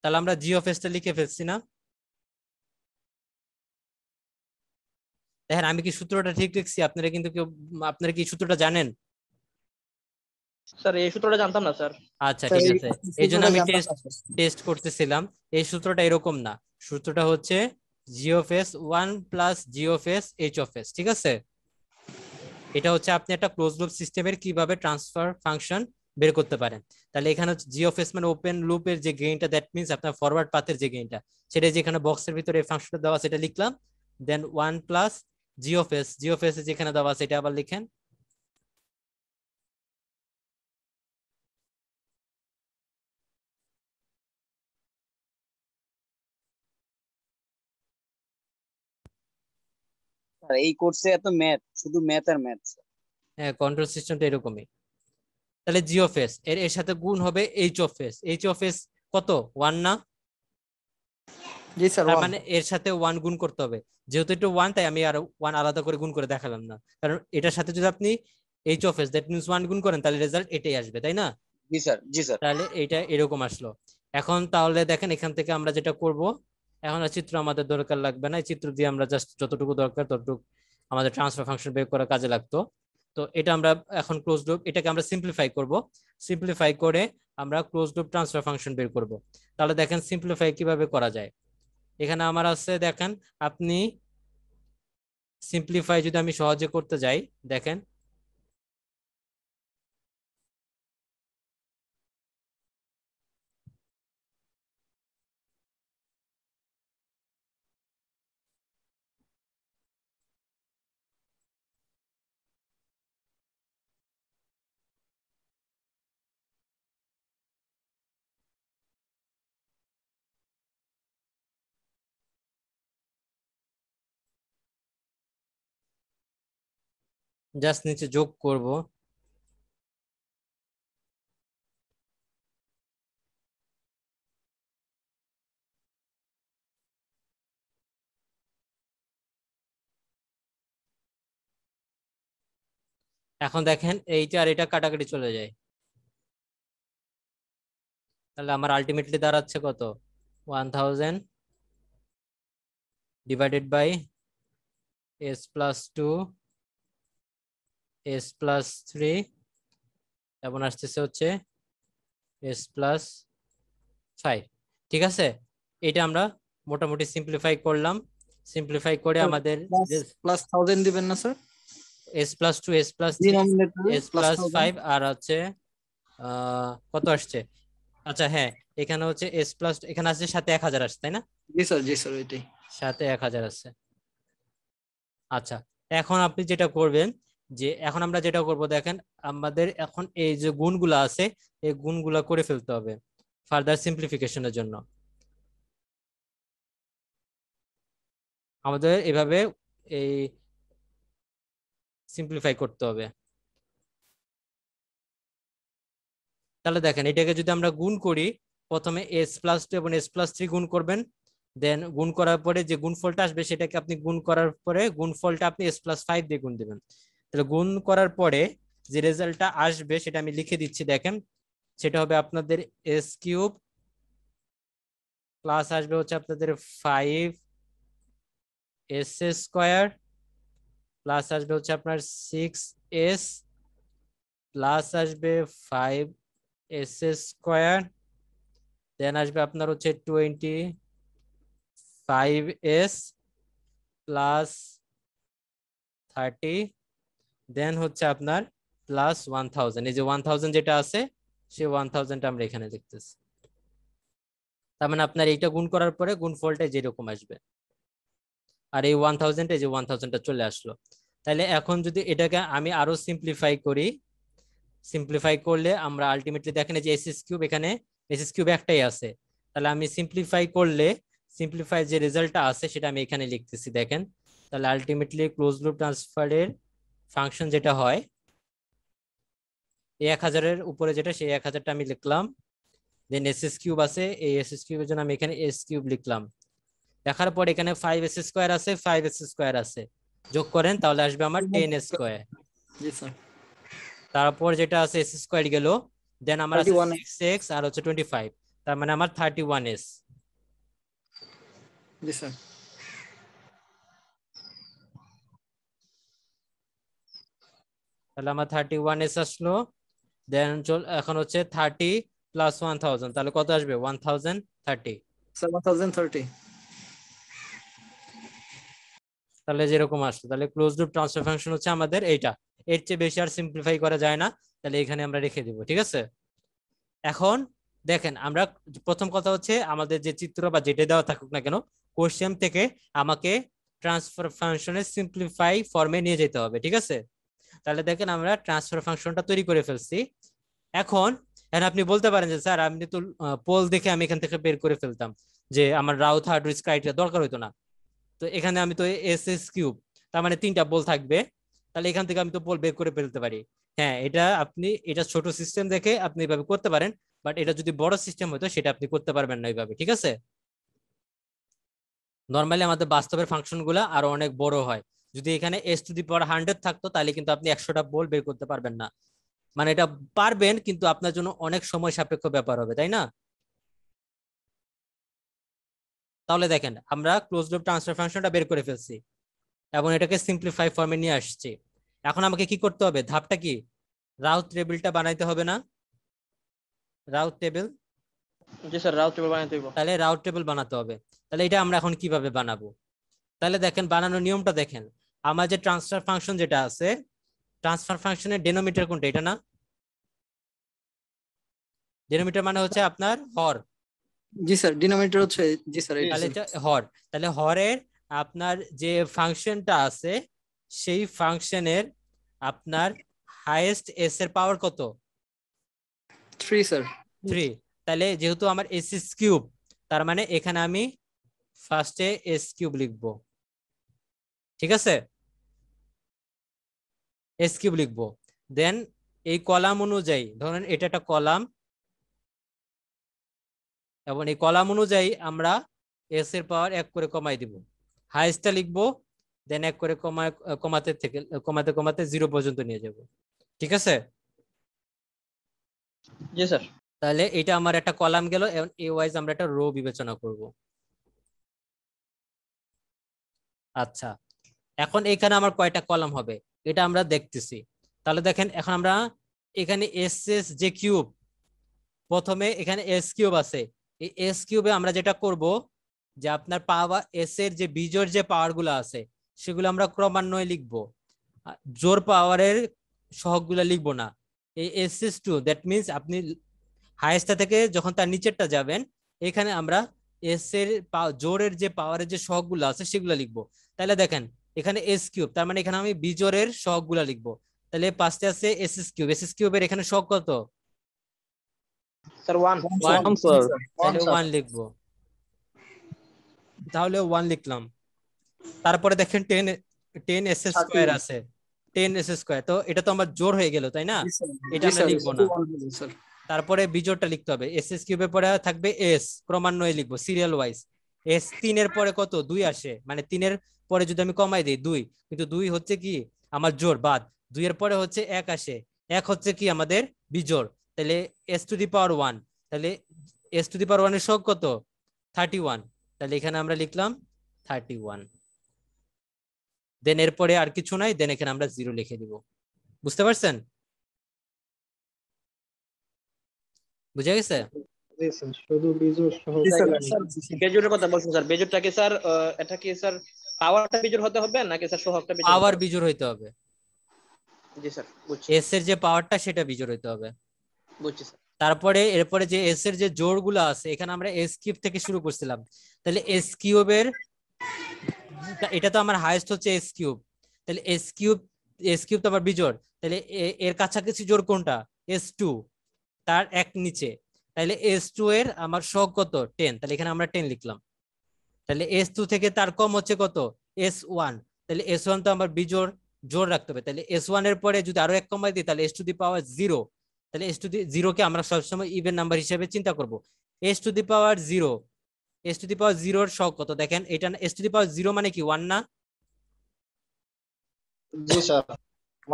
তাহলে আমরা জি অফ এসটা লিখে ফেলছি না? দেখেন আমি কি সূত্রটা ঠিক লিখছি? আপনারা কিন্তু কেউ আপনারা কি সূত্রটা জানেন? স্যার এই সূত্রটা জানতাম না স্যার। আচ্ছা স্যার ঠিক এই আছে, এই জন্য সূত্রটা আমি জানতাম টেস্ট না স্যার। টেস্ট করতেছিলাম। এই সূত্রটা এরকম না, সূত্রটা হচ্ছে G of S 1 plus G of S H of S, ঠিক আছে? এটা হচ্ছে আপনি একটা ক্লোজ লুপ সিস্টেমের কিভাবে ট্রান্সফার ফাংশন বের করতে পারেন। তাহলে এখানে হচ্ছে জি অফ এস মানে ওপেন লুপের যে গেইনটা, দ্যাট মিন্স আপনার ফরওয়ার্ড পাথের যে গেইনটা, সেটা যেখানে বক্সের ভিতরে এই ফাংশনটা দেওয়া সেটা লিখলাম। দেন 1 প্লাস জি অফ এস যেখানে দেওয়া আছে এটা আবার লিখেন। স্যার এই কোর্সে এত ম্যাথ, শুধু ম্যাথ আর ম্যাথ। হ্যাঁ, কন্ট্রোল সিস্টেমটা এরকমই। তাহলে জি অফ এস এর এর সাথে গুণ হবে H of S. H of S কত 1 না? জি স্যার, তার 1। মানে এর সাথে 1 গুণ করতে হবে। যেহেতু এটা 1 তাই আমি আর 1 আলাদা করে গুণ করে দেখালাম না, কারণ এটার সাথে যদি আপনি H of S that means 1 গুণ করেন তাহলে রেজাল্ট এটাই আসবে, তাই না? জি স্যার, জি স্যার। তাহলে এটা এরকম আসলো। এখন তাহলে দেখেন এখান থেকে আমরা যেটা করব, এখন আর চিত্র আমাদের দরকার লাগবে না। এই চিত্র দিয়ে আমরা জাস্ট যতটুকু দরকার ততটুকু আমাদের ট্রান্সফার ফাংশন বের করার কাজে লাগতো। তো এটা আমরা এখন ক্লোজ লুপ, এটাকে আমরা সিম্পলিফাই করব। সিম্পলিফাই করে আমরা ক্লোজ লুপ ট্রান্সফার ফাংশন বের করব। তাহলে দেখেন সিম্পলিফাই কিভাবে করা যায়। এখানে আমার আছে দেখেন, আপনি সিম্পলিফাই যদি আমি সহজে করতে যাই, দেখেন জাস্ট নিচে যোগ করব। এখন দেখেন এইটা আর এটা কাটাকাটি চলে যায়, তাহলে আমার আলটিমেটলি দাঁড়াচ্ছে কত 1000 divided by S plus 2 S plus 3 এবং আসতেছে হচ্ছে এস প্লাস 5, ঠিক আছে? এটা আমরা মোটামুটি সিম্পলিফাই করলাম। সিম্পলিফাই করে আমাদের প্লাস প্লাস 1000 দিবেন না sir? S plus 2 S plus 3 ডিনোমিনেটরে এস প্লাস প্লাস 5 1000। আর হচ্ছে কত আসছে? আচ্ছা হ্যাঁ, এখানে হচ্ছে এস প্লাস এখানে আছে সাথে 1000 আসছে, তাই না? জি স্যার, জি স্যার, এটাই। সাথে 1000 আছে। আচ্ছা এখন আপনি যেটা করবেন যে এখন আমরা যেটা করব দেখেন আমাদের এখন এই যে গুণগুলো আছে এই গুণগুলো করে ফেলতে হবে ফার্দার সিম্পলিফিকেশনের জন্য। আমাদের এভাবে এই সিম্পলিফাই করতে হবে। তাহলে দেখেন এটাকে যদি আমরা গুণ করি, প্রথমে s+2 এবং s+3 গুণ করবেন, দেন গুণ করার পরে যে গুণফলটা আসবে সেটাকে আপনি গুণ করার পরে গুণফলটা আপনি s+5 দিয়ে গুণ দিবেন। তাহলে গুণ করার পরে যে রেজাল্টটা আসবে সেটা আমি লিখে দিচ্ছি দেখেন, সেটা হবে আপনাদের s³ প্লাস আসবে হচ্ছে আপনাদের 5s² প্লাস আসবে হচ্ছে আপনার 6s প্লাস আসবে 5s², দেন আসবে আপনার হচ্ছে 25s প্লাস 30, দেন হচ্ছে আপনার প্লাস 1000। এই যে 1000 যেটা আছে সেই 1000টা আমরা এখানে লিখতেছি। তার মানে আপনার এইটা গুণ করার পরে গুণফলটা যেরকম আসবে, আর এই 1000 এই যে 1000টা চলে আসলো। তাহলে এখন যদি এটাকে আমি আরো সিম্পলিফাই করি, সিম্পলিফাই করলে আমরা আলটিমেটলি দেখেন যে s³ এখানে s³ একটাই আছে, তাহলে আমি সিম্পলিফাই করলে সিম্পলিফাই যে রেজাল্টটা আছে সেটা আমি এখানে লিখতেছি দেখেন। তাহলে আলটিমেটলি ক্লোজ লুপ ট্রান্সফারের ফাংশন যেটা হয় এই 1000-এর উপরে যেটা সেই 1000টা আমি লিখলাম, দেন s³ আছে এই s³ এর জন্য আমি এখানে s³ লিখলাম। দেখার পর এখানে 5s² আছে 5s² আছে, যোগ করেন তাহলে আসবে আমার 10s²। জি স্যার। তারপর যেটা আছে s² গেল, দেন আমার আছে 31 6x আর হচ্ছে 25, তার মানে আমার 31s। জি স্যার। তাহলে আমার 31s আসলো, দেন এখন হচ্ছে 30 প্লাস 1000, তাহলে কত আসবে 1030। স্যার 1030। তাহলে যেরকম আসলো, তাহলে ক্লোজ লুপ ট্রান্সফার ফাংশন হচ্ছে আমাদের এইটা, এর চেয়ে বেশি আর সিম্পলিফাই করা যায় না, তাহলে এখানে আমরা রেখে দিব। ঠিক আছে, এখন দেখেন আমরা প্রথম কথা হচ্ছে আমাদের যে চিত্র বা যেটা দেওয়া থাকুক না কেন কোশ্চেন থেকে আমাকে ট্রান্সফার ফাংশনের সিম্পলিফাই ফর্মে নিয়ে যেতে হবে। ঠিক আছে, তাহলে দেখেন আমরা ট্রান্সফার ফাংশনটা তৈরি করে ফেলছি। এখন আপনি বলতে পারেন যে স্যার আপনি তো পোল দেখে আমি এখান থেকে বের করে ফেলতাম, যে আমার রাউথ হার্ডউইচ ক্রাইটেরিয়া দরকার হতো না। তো এখানে আমি তো s³ তার মানে 3টা পোল থাকবে, তাহলে এখান থেকে আমি তো পোল বের করে ফেলতে পারি। হ্যাঁ, এটা আপনি এটা ছোট সিস্টেম দেখে আপনি এইভাবে করতে পারেন, বাট এটা যদি বড় সিস্টেম হতো সেটা আপনি করতে পারবেন না এইভাবে। ঠিক আছে, নর্মালি আমাদের বাস্তবের ফাংশন গুলা আরো অনেক বড় হয়। যদি এখানে s⁻100 থাকতো তাহলে কিন্তু আপনি 100টা পোল বের করতে পারবেন না। মানে এটা পারবেন কিন্তু আপনার জন্য অনেক সময় সাপেক্ষ ব্যাপার হবে, তাই না? তাহলে দেখেন আমরা ক্লোজ লুপ ট্রান্সফার ফাংশনটা বের করে ফেলছি এবং এটাকে সিম্পলিফাই ফর্মে নিয়ে আসছি। এখন আমাকে কি করতে হবে, ধাপটা কি, রাউথ টেবিলটা বানাইতে হবে না? রাউথ টেবিল, জি স্যার, রাউট টেবিল বানাইতে হইব। তাহলে রাউথ টেবিল বানাতে হবে। তাহলে এটা আমরা এখন কিভাবে বানাবো? তাহলে দেখেন বানানোর নিয়মটা দেখেন, আমার যে ট্রান্সফার ফাংশন যেটা আছে, ট্রান্সফার ফাংশনের ডেনোমিটার কোনটা, এটা না? ডেনোমিটার মানে হচ্ছে আপনার হর। জি স্যার, ডিনোমিনেটর হচ্ছে, জি স্যার এটা তাহলে এটা হর, তাহলে হরের আপনার যে ফাংশনটা আছে সেই ফাংশনের আপনার হাইয়েস্ট এস এর পাওয়ার কত? 3 স্যার। 3। তাহলে যেহেতু আমার s³ তার মানে এখানে আমি ফার্স্টে s³ লিখবো। ঠিক আছে, s³ লিখবো, দেন এই কলাম অনুযায়ী ধরেন এটা একটা কলাম, এবং এই কলাম অনুযায়ী আমরা s এর পাওয়ার 1 করে কমাই দিব, হাইয়েস্টটা লিখবো, দেন 1 করে কমাতে থেকে কমাতে কমাতে 0 পর্যন্ত নিয়ে যাব। ঠিক আছে, জি স্যার। তাহলে এটা আমার একটা কলাম গেল, এবং এ ওয়াইজ আমরা একটা রো বিবেচনা করব। আচ্ছা, এখন এখানে আমার কয়টা কলাম হবে এটা আমরা দেখতেছি। তাহলে দেখেন এখন আমরা এখানে s যে কিউব, প্রথমে এখানে s³ আছে, এই s³ আমরা যেটা করব যে আপনার পাওয়ার s এর যে বিজোড় যে পাওয়ার গুলো আছে সেগুলো আমরা ক্রমান্বয়ে লিখবো, জোর পাওয়ারের সহগগুলো লিখবো না। এই s2 দ্যাট মিন্স আপনি হাইয়েস্টটা থেকে যখন তার নিচেরটা যাবেন এখানে আমরা এস এর জোরের যে পাওয়ারের যে সহগগুলো আছে সেগুলো লিখবো। তাহলে দেখেন এখানে এস কিউব, তার মানে এখানে আমি বিজোড়ের সহগগুলা লিখবো। তাহলে 5 আছে S S cube, S S কিউবের এখানে সহগ কত? স্যার 1 ওয়ান, স্যার তাহলে 1 লিখবো, তাহলে 1 লিখলাম। তারপরে দেখেন 10 এস স্কোয়ার আছে, 10 এস স্কোয়ার, তো এটা তো আমার জোড় হয়ে গেল তাই না, এটা আমরা লিখবো না। তারপরে বিজোড়টা লিখতে হবে, এস এস কিউবের পরে থাকবে এস, ক্রমান্বয়ে লিখবো সিরিয়াল ওয়াইজ। এস 3 এর পরে কত? 2 আসে, মানে 3 এর পরে যদি আমি কমাই দিই 2, কিন্তু 2 হচ্ছে কি আমার জোড়, বাদ 2 এর পরে হচ্ছে 1 আসে, 1 হচ্ছে কি আমাদের বিজোড়, তাহলে এস টু দি পাওয়ার 1, তাহলে এস টু দি পাওয়ার 1 এর সহগ কত? 31, তাহলে এখানে আমরা লিখলাম 31। দেন এরপরে আর কিছু নাই, দেন এখানে আমরা 0 লিখে দিব। বুঝতে পারছেন? বুঝা গেছে? শুধু বিজোড় সহ বেজোড়ের কথা বলছেন স্যার, বেজোড়টাকে স্যার এটা কি স্যার পাওয়ারটা বেজোড় হতে হবে নাকি স্যার সহগটা বেজোড়? পাওয়ার বিজোড় হইতে হবে, জি স্যার বুঝছি এস এর যে পাওয়ারটা সেটা বিজোড় হইতে হবে। বুঝছি স্যার। তারপরে এরপরে যে এস এর যে জোড়গুলো আছে, এখানে আমরা এস কিউব থেকে শুরু করছিলাম, তাহলে এস কিউবের এটা তো আমার হাইয়েস্ট হচ্ছে এস কিউব, তাহলে এস কিউব তো আবার বিজোড়, তাহলে এর কাছাকাছি জোড় কোনটা? এস টু, তার এক নিচে, তাহলে এস টু এর আমার সহগ কত? 10, তাহলে এখানে আমরা 10 লিখলাম। তাহলে এস টু থেকে তার কম হচ্ছে কত? এস ওয়ান, তাহলে এস ওয়ান তো আমার বিজোড়, জোড় রাখতে হবে, তাহলে এস ওয়ান এর পরে যদি আরো 1 কমাই দিই তাহলে এস টু দি পাওয়ার 0, তাহলে এস টু দি 0 কে আমরা সবসময় ইভেন নাম্বার হিসেবে চিন্তা করব। S to the power 0, S to the power 0 এর সহগ কত? দেখেন এটা এস টু দি পাওয়ার 0 মানে কি 1 না? জি স্যার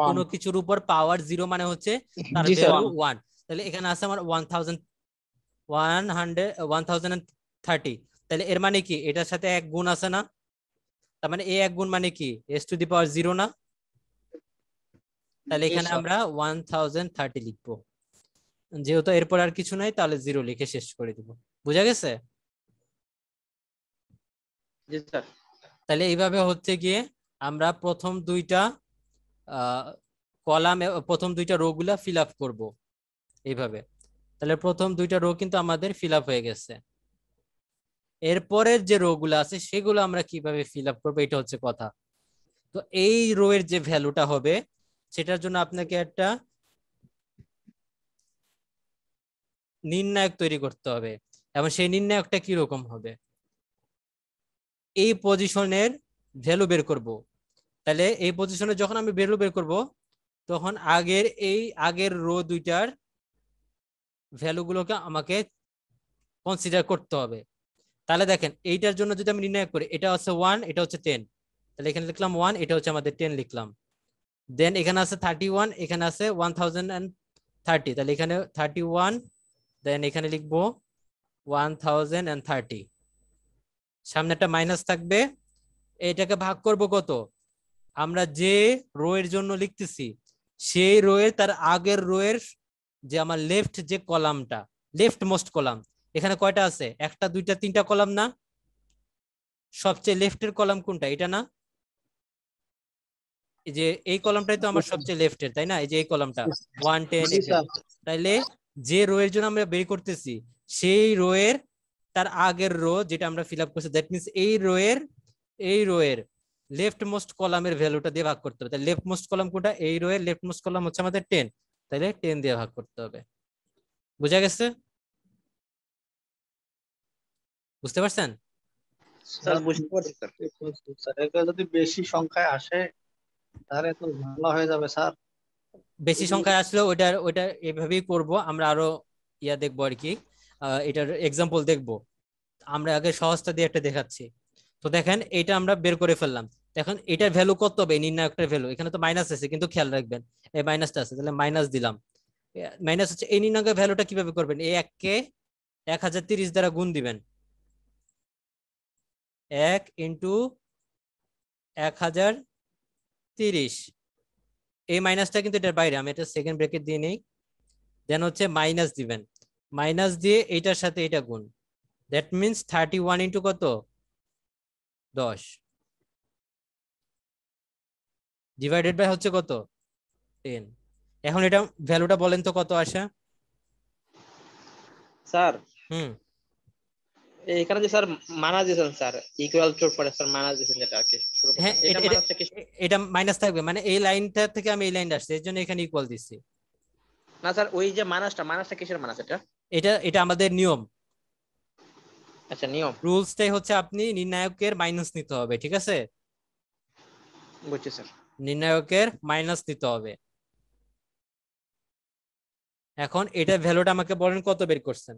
কোনো কিছুর উপর পাওয়ার 0 মানে হচ্ছে তার জি স্যার ভ্যালু 1, তাহলে এখানে আছে আমার 1030, তাহলে এর মানে কি এটার সাথে 1 গুণ আছে না, তার মানে এই 1 গুণ মানে কি এস টু দি পাওয়ার 0 না, তাহলে এখানে আমরা 1030 লিখবো। যেহেতু এরপর আর কিছু নাই তাহলে 0 লিখে শেষ করে দিব। বুঝা গেছে? জি স্যার। তাহলে এইভাবে হচ্ছে গিয়ে আমরা প্রথম দুইটা কলাম, প্রথম দুইটা রো গুলা ফিল আপ করবো এইভাবে। তাহলে প্রথম দুইটা রো কিন্তু আমাদের ফিল আপ হয়ে গেছে, এরপরের যে রো গুলো আছে সেগুলো আমরা কিভাবে ফিল আপ করবো এটা হচ্ছে কথা। তো এই রো এর যে ভ্যালুটা হবে সেটার জন্য আপনাকে একটা নির্ণায়ক তৈরি করতে হবে, এবং সেই নির্ণায়কটা কি রকম হবে? এই পজিশনের ভ্যালু বের করব। তাহলে এই পজিশনে যখন আমি ভ্যালু বের করব তখন আগের রো দুইটার ভ্যালুগুলোকে আমাকে কনসিডার করতে হবে। তাহলে দেখেন এইটার জন্য যদি আমি নির্ণয় করি, এটা হচ্ছে 1, এটা হচ্ছে 10, তাহলে এখানে লিখলাম 1, এটা হচ্ছে আমাদের 10 লিখলাম। দেন এখানে আছে 31, এখানে আছে 1030, তাহলে এখানে 31, দেন এখানে লিখবো 1030, সামনে একটা মাইনাস থাকবে। এটাকে ভাগ করব কত? আমরা যে রো এর জন্য লিখতেছি সেই রো এর তার আগের রো এর যে আমার লেফট যে কলামটা, লেফট মোস্ট কলাম, এখানে কয়টা আছে? 1টা 2টা 3টা কলাম না? সবচেয়ে লেফটের কলাম কোনটা? এটা না? এই যে এই কলামটাই তো আমার সবচেয়ে লেফটের, তাই না? এই যে এই কলামটা 110, তাইলে যে রো এর জন্য আমরা বের করতেছি সেই রো এর তার আগের রো যেটা আমরা ফিল আপ করছি, দ্যাট মিনস এই রো এর লেফট মোস্ট কলামের ভ্যালুটা দিয়ে ভাগ করতে হবে। তাহলে লেফট মোস্ট কলাম কোনটা? এই রো এর লেফট মোস্ট কলাম হচ্ছে আমাদের 10, তাহলে 10 দিয়ে ভাগ করতে হবে। বুঝা গেছে? বুঝতে পারছেন? স্যার বুঝতে পারছি স্যার। স্যার এটা যদি বেশি সংখ্যায় আসে তাহলে তো ঝামেলা হয়ে যাবে স্যার। বেশি সংখ্যায় আসলে ওইটা এভাবেই করব আমরা, আরো দেখবো আর কি, এটার এক্সাম্পল দেখবো। আমরা আগে সহজটা দিয়ে একটা দেখাচ্ছি। তো দেখেন এটা আমরা বের করে ফেললাম, এখন এটার ভ্যালু কত হবে? নির্ণায়কটার ভ্যালু এখানে তো মাইনাস আছে, কিন্তু খেয়াল রাখবেন এই মাইনাসটা আছে, তাহলে মাইনাস দিলাম। মাইনাস হচ্ছে এই নির্ণায়কের ভ্যালুটা কিভাবে করবেন? এই 1 কে 1030 দ্বারা গুণ দিবেন, 1 ইন্টু 1030, এই মাইনাসটা কিন্তু এটার বাইরে, আমি এটা সেকেন্ড ব্র্যাকেট দিয়ে নেই। দেন হচ্ছে মাইনাস দিবেন, মাইনাস দিয়ে এইটার সাথে এটা গুণ, দ্যাট মিনস 31 ইন্টু কত? 10 ডিভাইডেড বাই হচ্ছে কত? 10। এখন এটা ভ্যালুটা বলেন তো কত আসে? স্যার হুম এখানে যে স্যার মাইনাস দিয়েছেন স্যার, ইকুয়াল টু পরে স্যার মাইনাস দিয়েছেন, যেটা আর কি শুরু করতে, হ্যাঁ এটা মাইনাসটা কি? এটা মাইনাস থাকবে, মানে এই লাইনটা থেকে আমি এই লাইনটা আসছে, এর জন্য এখানে ইকুয়াল দিছি। না স্যার, ওই যে মাইনাসটা কিসের মাইনাস এটা? এটা আমাদের নিয়ম, আচ্ছা নিয়ম, রুলসটাই হচ্ছে আপনি নির্ণায়কের মাইনাস নিতে হবে, ঠিক আছে? বুঝছি স্যার। নির্ণায়কের মাইনাস নিতে হবে। এখন এটা ভ্যালুটা আমাকে বলেন কত বের করছেন?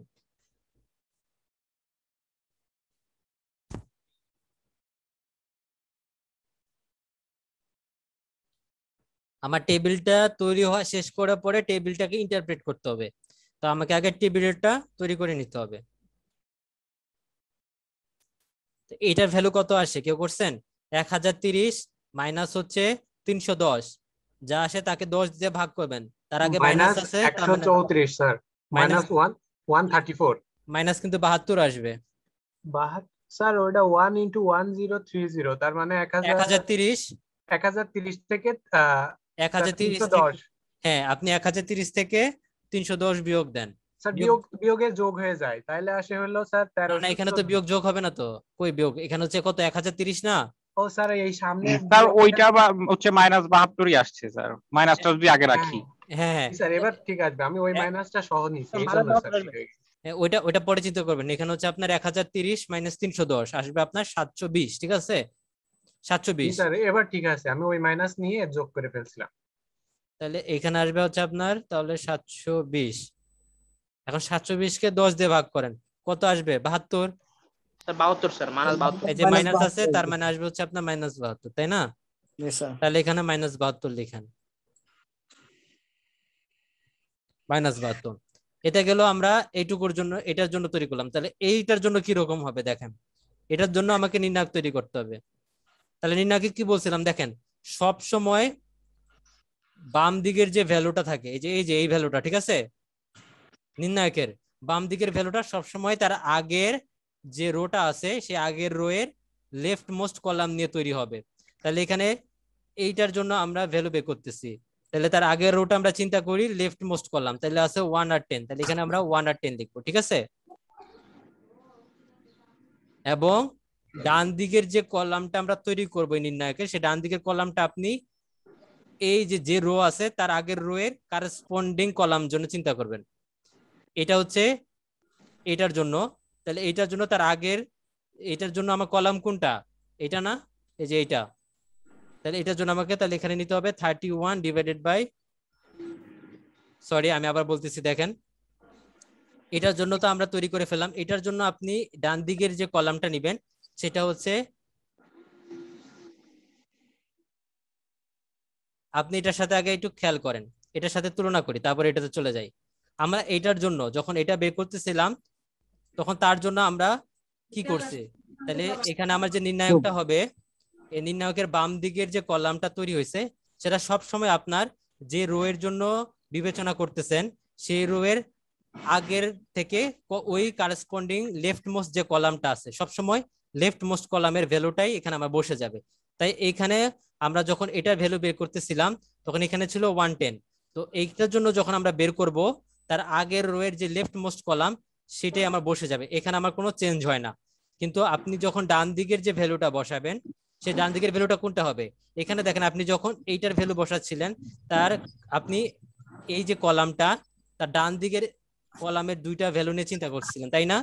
আমার টেবিলটা তৈরি হওয়া শেষ করার পরে টেবিলটাকে ইন্টারপ্রেট করতে হবে, তো আমাকে আগে টেবিলটা তৈরি করে নিতে হবে। এইটার ভ্যালু কত আসে কেউ করছেন? 1030 মাইনাস হচ্ছে 310, যা আসে তাকে 10 দিয়ে ভাগ করবেন, তার আগে মাইনাস মাইনাস আছে, তার মানে 134 স্যার, মাইনাস মাইনাস 134 মাইনাস কিন্তু 72 আসবে। স্যার ওটা 1 ইন্টু 1030, তার মানে 1030 1030 থেকে 1030 310। হ্যাঁ, আপনি 1030 থেকে 310 বিয়োগ দেন। স্যার বিয়োগে যোগ হয়ে যায়, তাহলে আসে হলো স্যার না, এখানে তো 1314। বিয়োগ যোগ হবে না তো, কই বিয়োগ? এখানে হচ্ছে কত, 1030 না? ও স্যার এই সামনে স্যার ওইটা হচ্ছে -72ই আসছে স্যার, মাইনাসটা যদি আগে রাখি। হ্যাঁ হ্যাঁ স্যার এবার ঠিক আসবে, আমি ওই মাইনাসটা সহ নিছি এই জন্য স্যার ঠিক হয়ে গেছে। ওইটা পরে চিন্তা করবেন। এখানে হচ্ছে আপনার 1030 মাইনাস 310 আসবে আপনার 720, ঠিক আছে? 720 স্যার এবার ঠিক আছে, আমি ওই মাইনাস নিয়ে যোগ করে ফেলছিলাম। তাহলে এখানে আসবে হচ্ছে আপনার তাহলে 720। এখন 720 কে 10 দিয়ে ভাগ করেন, কত আসবে? 72। Sir 72 sir, minus 72। এই যে মাইনাস আছে, তার মানে আসবে হচ্ছে আপনার -72, তাই না? তাহলে এখানে -72 লিখেন, -72। এটা গেল আমরা এইটুকুর জন্য, এটার জন্য তৈরি করলাম। তাহলে এইটার জন্য কি রকম হবে দেখেন, এটার জন্য আমাকে নির্ণায়ক তৈরি করতে হবে। তাহলে নির্ণায়কে কি বলছিলাম দেখেন, সব সময় বাম দিকের যে ভ্যালুটা থাকে, এই ভ্যালুটা, ঠিক আছে? নির্ণায়কের বাম দিকের ভ্যালুটা সবসময় তার আগের যে রোটা আছে সেই আগের রো এর লেফট মোস্ট কলাম নিয়ে তৈরি হবে। তাহলে এখানে এইটার জন্য আমরা ভ্যালু বের করতেছি, তাহলে তার আগের রোটা আমরা চিন্তা করি লেফট মোস্ট কলাম, তাহলে আছে 1 আর 10, তাহলে এখানে আমরা 1 আর 10 লিখবো, ঠিক আছে? এবং ডান দিকের যে কলামটা আমরা তৈরি করবো নির্ণায়কের, সেই ডান দিকের কলামটা আপনি এই যে রো আছে তার আগের রো এর কারেসপন্ডিং কলাম জন্য চিন্তা করবেন। এটা হচ্ছে এটার জন্য, তাহলে এইটার জন্য তার আগের, এটার জন্য আমার কলাম কোনটা? এটা না, এই যে এইটা। তাহলে এটার জন্য আমাকে তাহলে এখানে নিতে হবে 31 ডিভাইডেড বাই, সরি আমি আবার বলতেছি দেখেন, এটার জন্য তো আমরা তৈরি করে ফেললাম। এটার জন্য আপনি ডান দিকের যে কলামটা নেবেন সেটা হচ্ছে, আপনি এটার সাথে আগে একটু খেয়াল করেন, এটার সাথে তুলনা করি তারপর এটাতে চলে যাই। আমরা এটার জন্য যখন এটা বের করতেছিলাম তখন তার জন্য আমরা কি করছি, তাহলে এখানে আমার যে নির্ণায়কটা হবে, এই নির্ণায়কের বাম দিকের যে কলামটা তৈরি হয়েছে সেটা সব সময় আপনার যে রো এর জন্য বিবেচনা করতেছেন সেই রো এর আগের থেকে ওই কারেসপন্ডিং লেফট মোস্ট যে কলামটা আছে সবসময় লেফট মোস্ট কলামের ভ্যালুটাই এখানে আমার বসে যাবে। তাই এইখানে আমরা যখন এটার ভ্যালু বের করতেছিলাম তখন এখানে ছিল 110, তো এইটার জন্য যখন আমরা বের করব তার আগের রো এর যে লেফট মোস্ট কলাম সেটাই আমার বসে যাবে, এখানে আমার কোনো চেঞ্জ হয় না। কিন্তু আপনি যখন ডান দিকের যে ভ্যালুটা বসাবেন সেই ডান দিকের ভ্যালুটা কোনটা হবে? এখানে দেখেন আপনি যখন এইটার ভ্যালু বসাচ্ছিলেন তার আপনি এই যে কলামটা তার ডান দিকের কলামের দুইটা ভ্যালু নিয়ে চিন্তা করছিলেন, তাই না?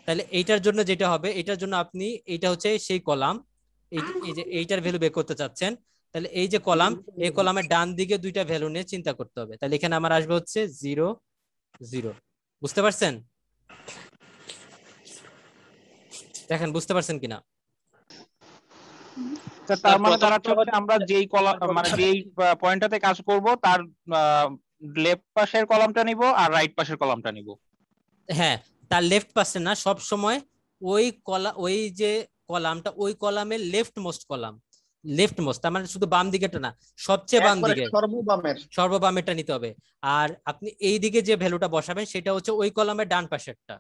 তাহলে এইটার জন্য যেটা হবে, এটার জন্য আপনি এইটা হচ্ছে সেই কলাম, এই যে এইটার ভ্যালু বের করতে চাচ্ছেন, তাহলে এই যে কলাম, এই কলামের ডান দিকে দুইটা ভ্যালু নিয়ে চিন্তা করতে হবে। তাহলে এখানে আমার আসবে হচ্ছে 0 0। বুঝতে পারছেন? দেখেন বুঝতে পারছেন কিনা? তার মানে দাঁড়াচ্ছে হচ্ছে আমরা যেই কলাম মানে যেই পয়েন্টটাতে কাজ করব তার লেফট পাশের কলামটা নিব আর রাইট পাশের কলামটা নিব। হ্যাঁ, তার লেফট পাশে না, সব সময় ওই যে কলামটা ওই কলামের left most column, left most তার মানে শুধু বাম দিকেটা না, সবচেয়ে বাম দিকে সর্ববামেরটা নিতে হবে। আর আপনি এই দিকে যে ভ্যালুটা বসাবেন সেটা হচ্ছে ওই কলামের ডান পাশেরটা।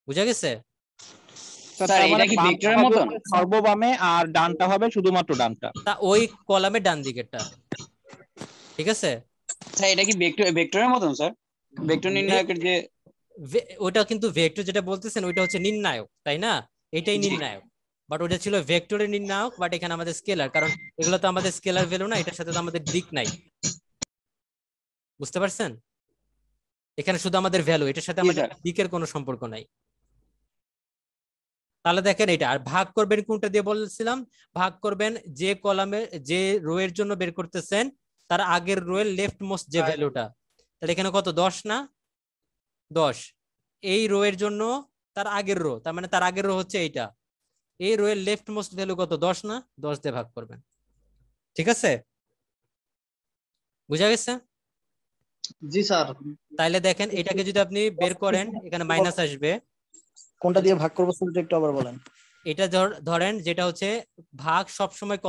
বুঝা গেছে? স্যার এটা কি ভেক্টরের মতন? সর্ববামে আর ডানটা হবে শুধুমাত্র ডানটা, তা ওই কলামের ডান দিকেরটা, ঠিক আছে? স্যার এটা কি ভেক্টরের মতন স্যার? ভেক্টর নির্ণায়কের যে ওটা কিন্তু ভেক্টর যেটা বলতেছেন ওইটা হচ্ছে নির্ণায়ক, তাই না? এটাই নির্ণায়ক, বাট ওটা ছিল ভেক্টরের নির্ণায়ক, বাট এখানে আমাদের স্কেলার, কারণ এগুলো তো আমাদের স্কেলার ভ্যালু না, এটার সাথে তো আমাদের দিক নাই। বুঝতে পারছেন? এখানে শুধু আমাদের ভ্যালু, এটার সাথে আমাদের দিকের কোনো সম্পর্ক নাই। তাহলে দেখেন এটা, আর ভাগ করবেন কোনটা দিয়ে বলছিলাম? ভাগ করবেন যে কলামে, যে রো এর জন্য বের করতেছেন তার আগের রো এর লেফট মোস্ট যে ভ্যালুটা। তাহলে এখানে কত, 10 না? 10। এই রো এর জন্য তার আগের রো, তার মানে তার আগের রো হচ্ছে এইটা, এই রো এর লেফট মোস্ট ভ্যালু কত, 10 না? 10 দিয়ে ভাগ করবেন। ঠিক আছে, বুঝা গেছে? জি স্যার। তাইলে দেখেন এটাকে যদি আপনি বের করেন এখানে মাইনাস আসবে। কোনটা দিয়ে ভাগ করবো সেটা একটু আবার বলেন। এটা ধরেন যেটা হচ্ছে ভাগ সবসময়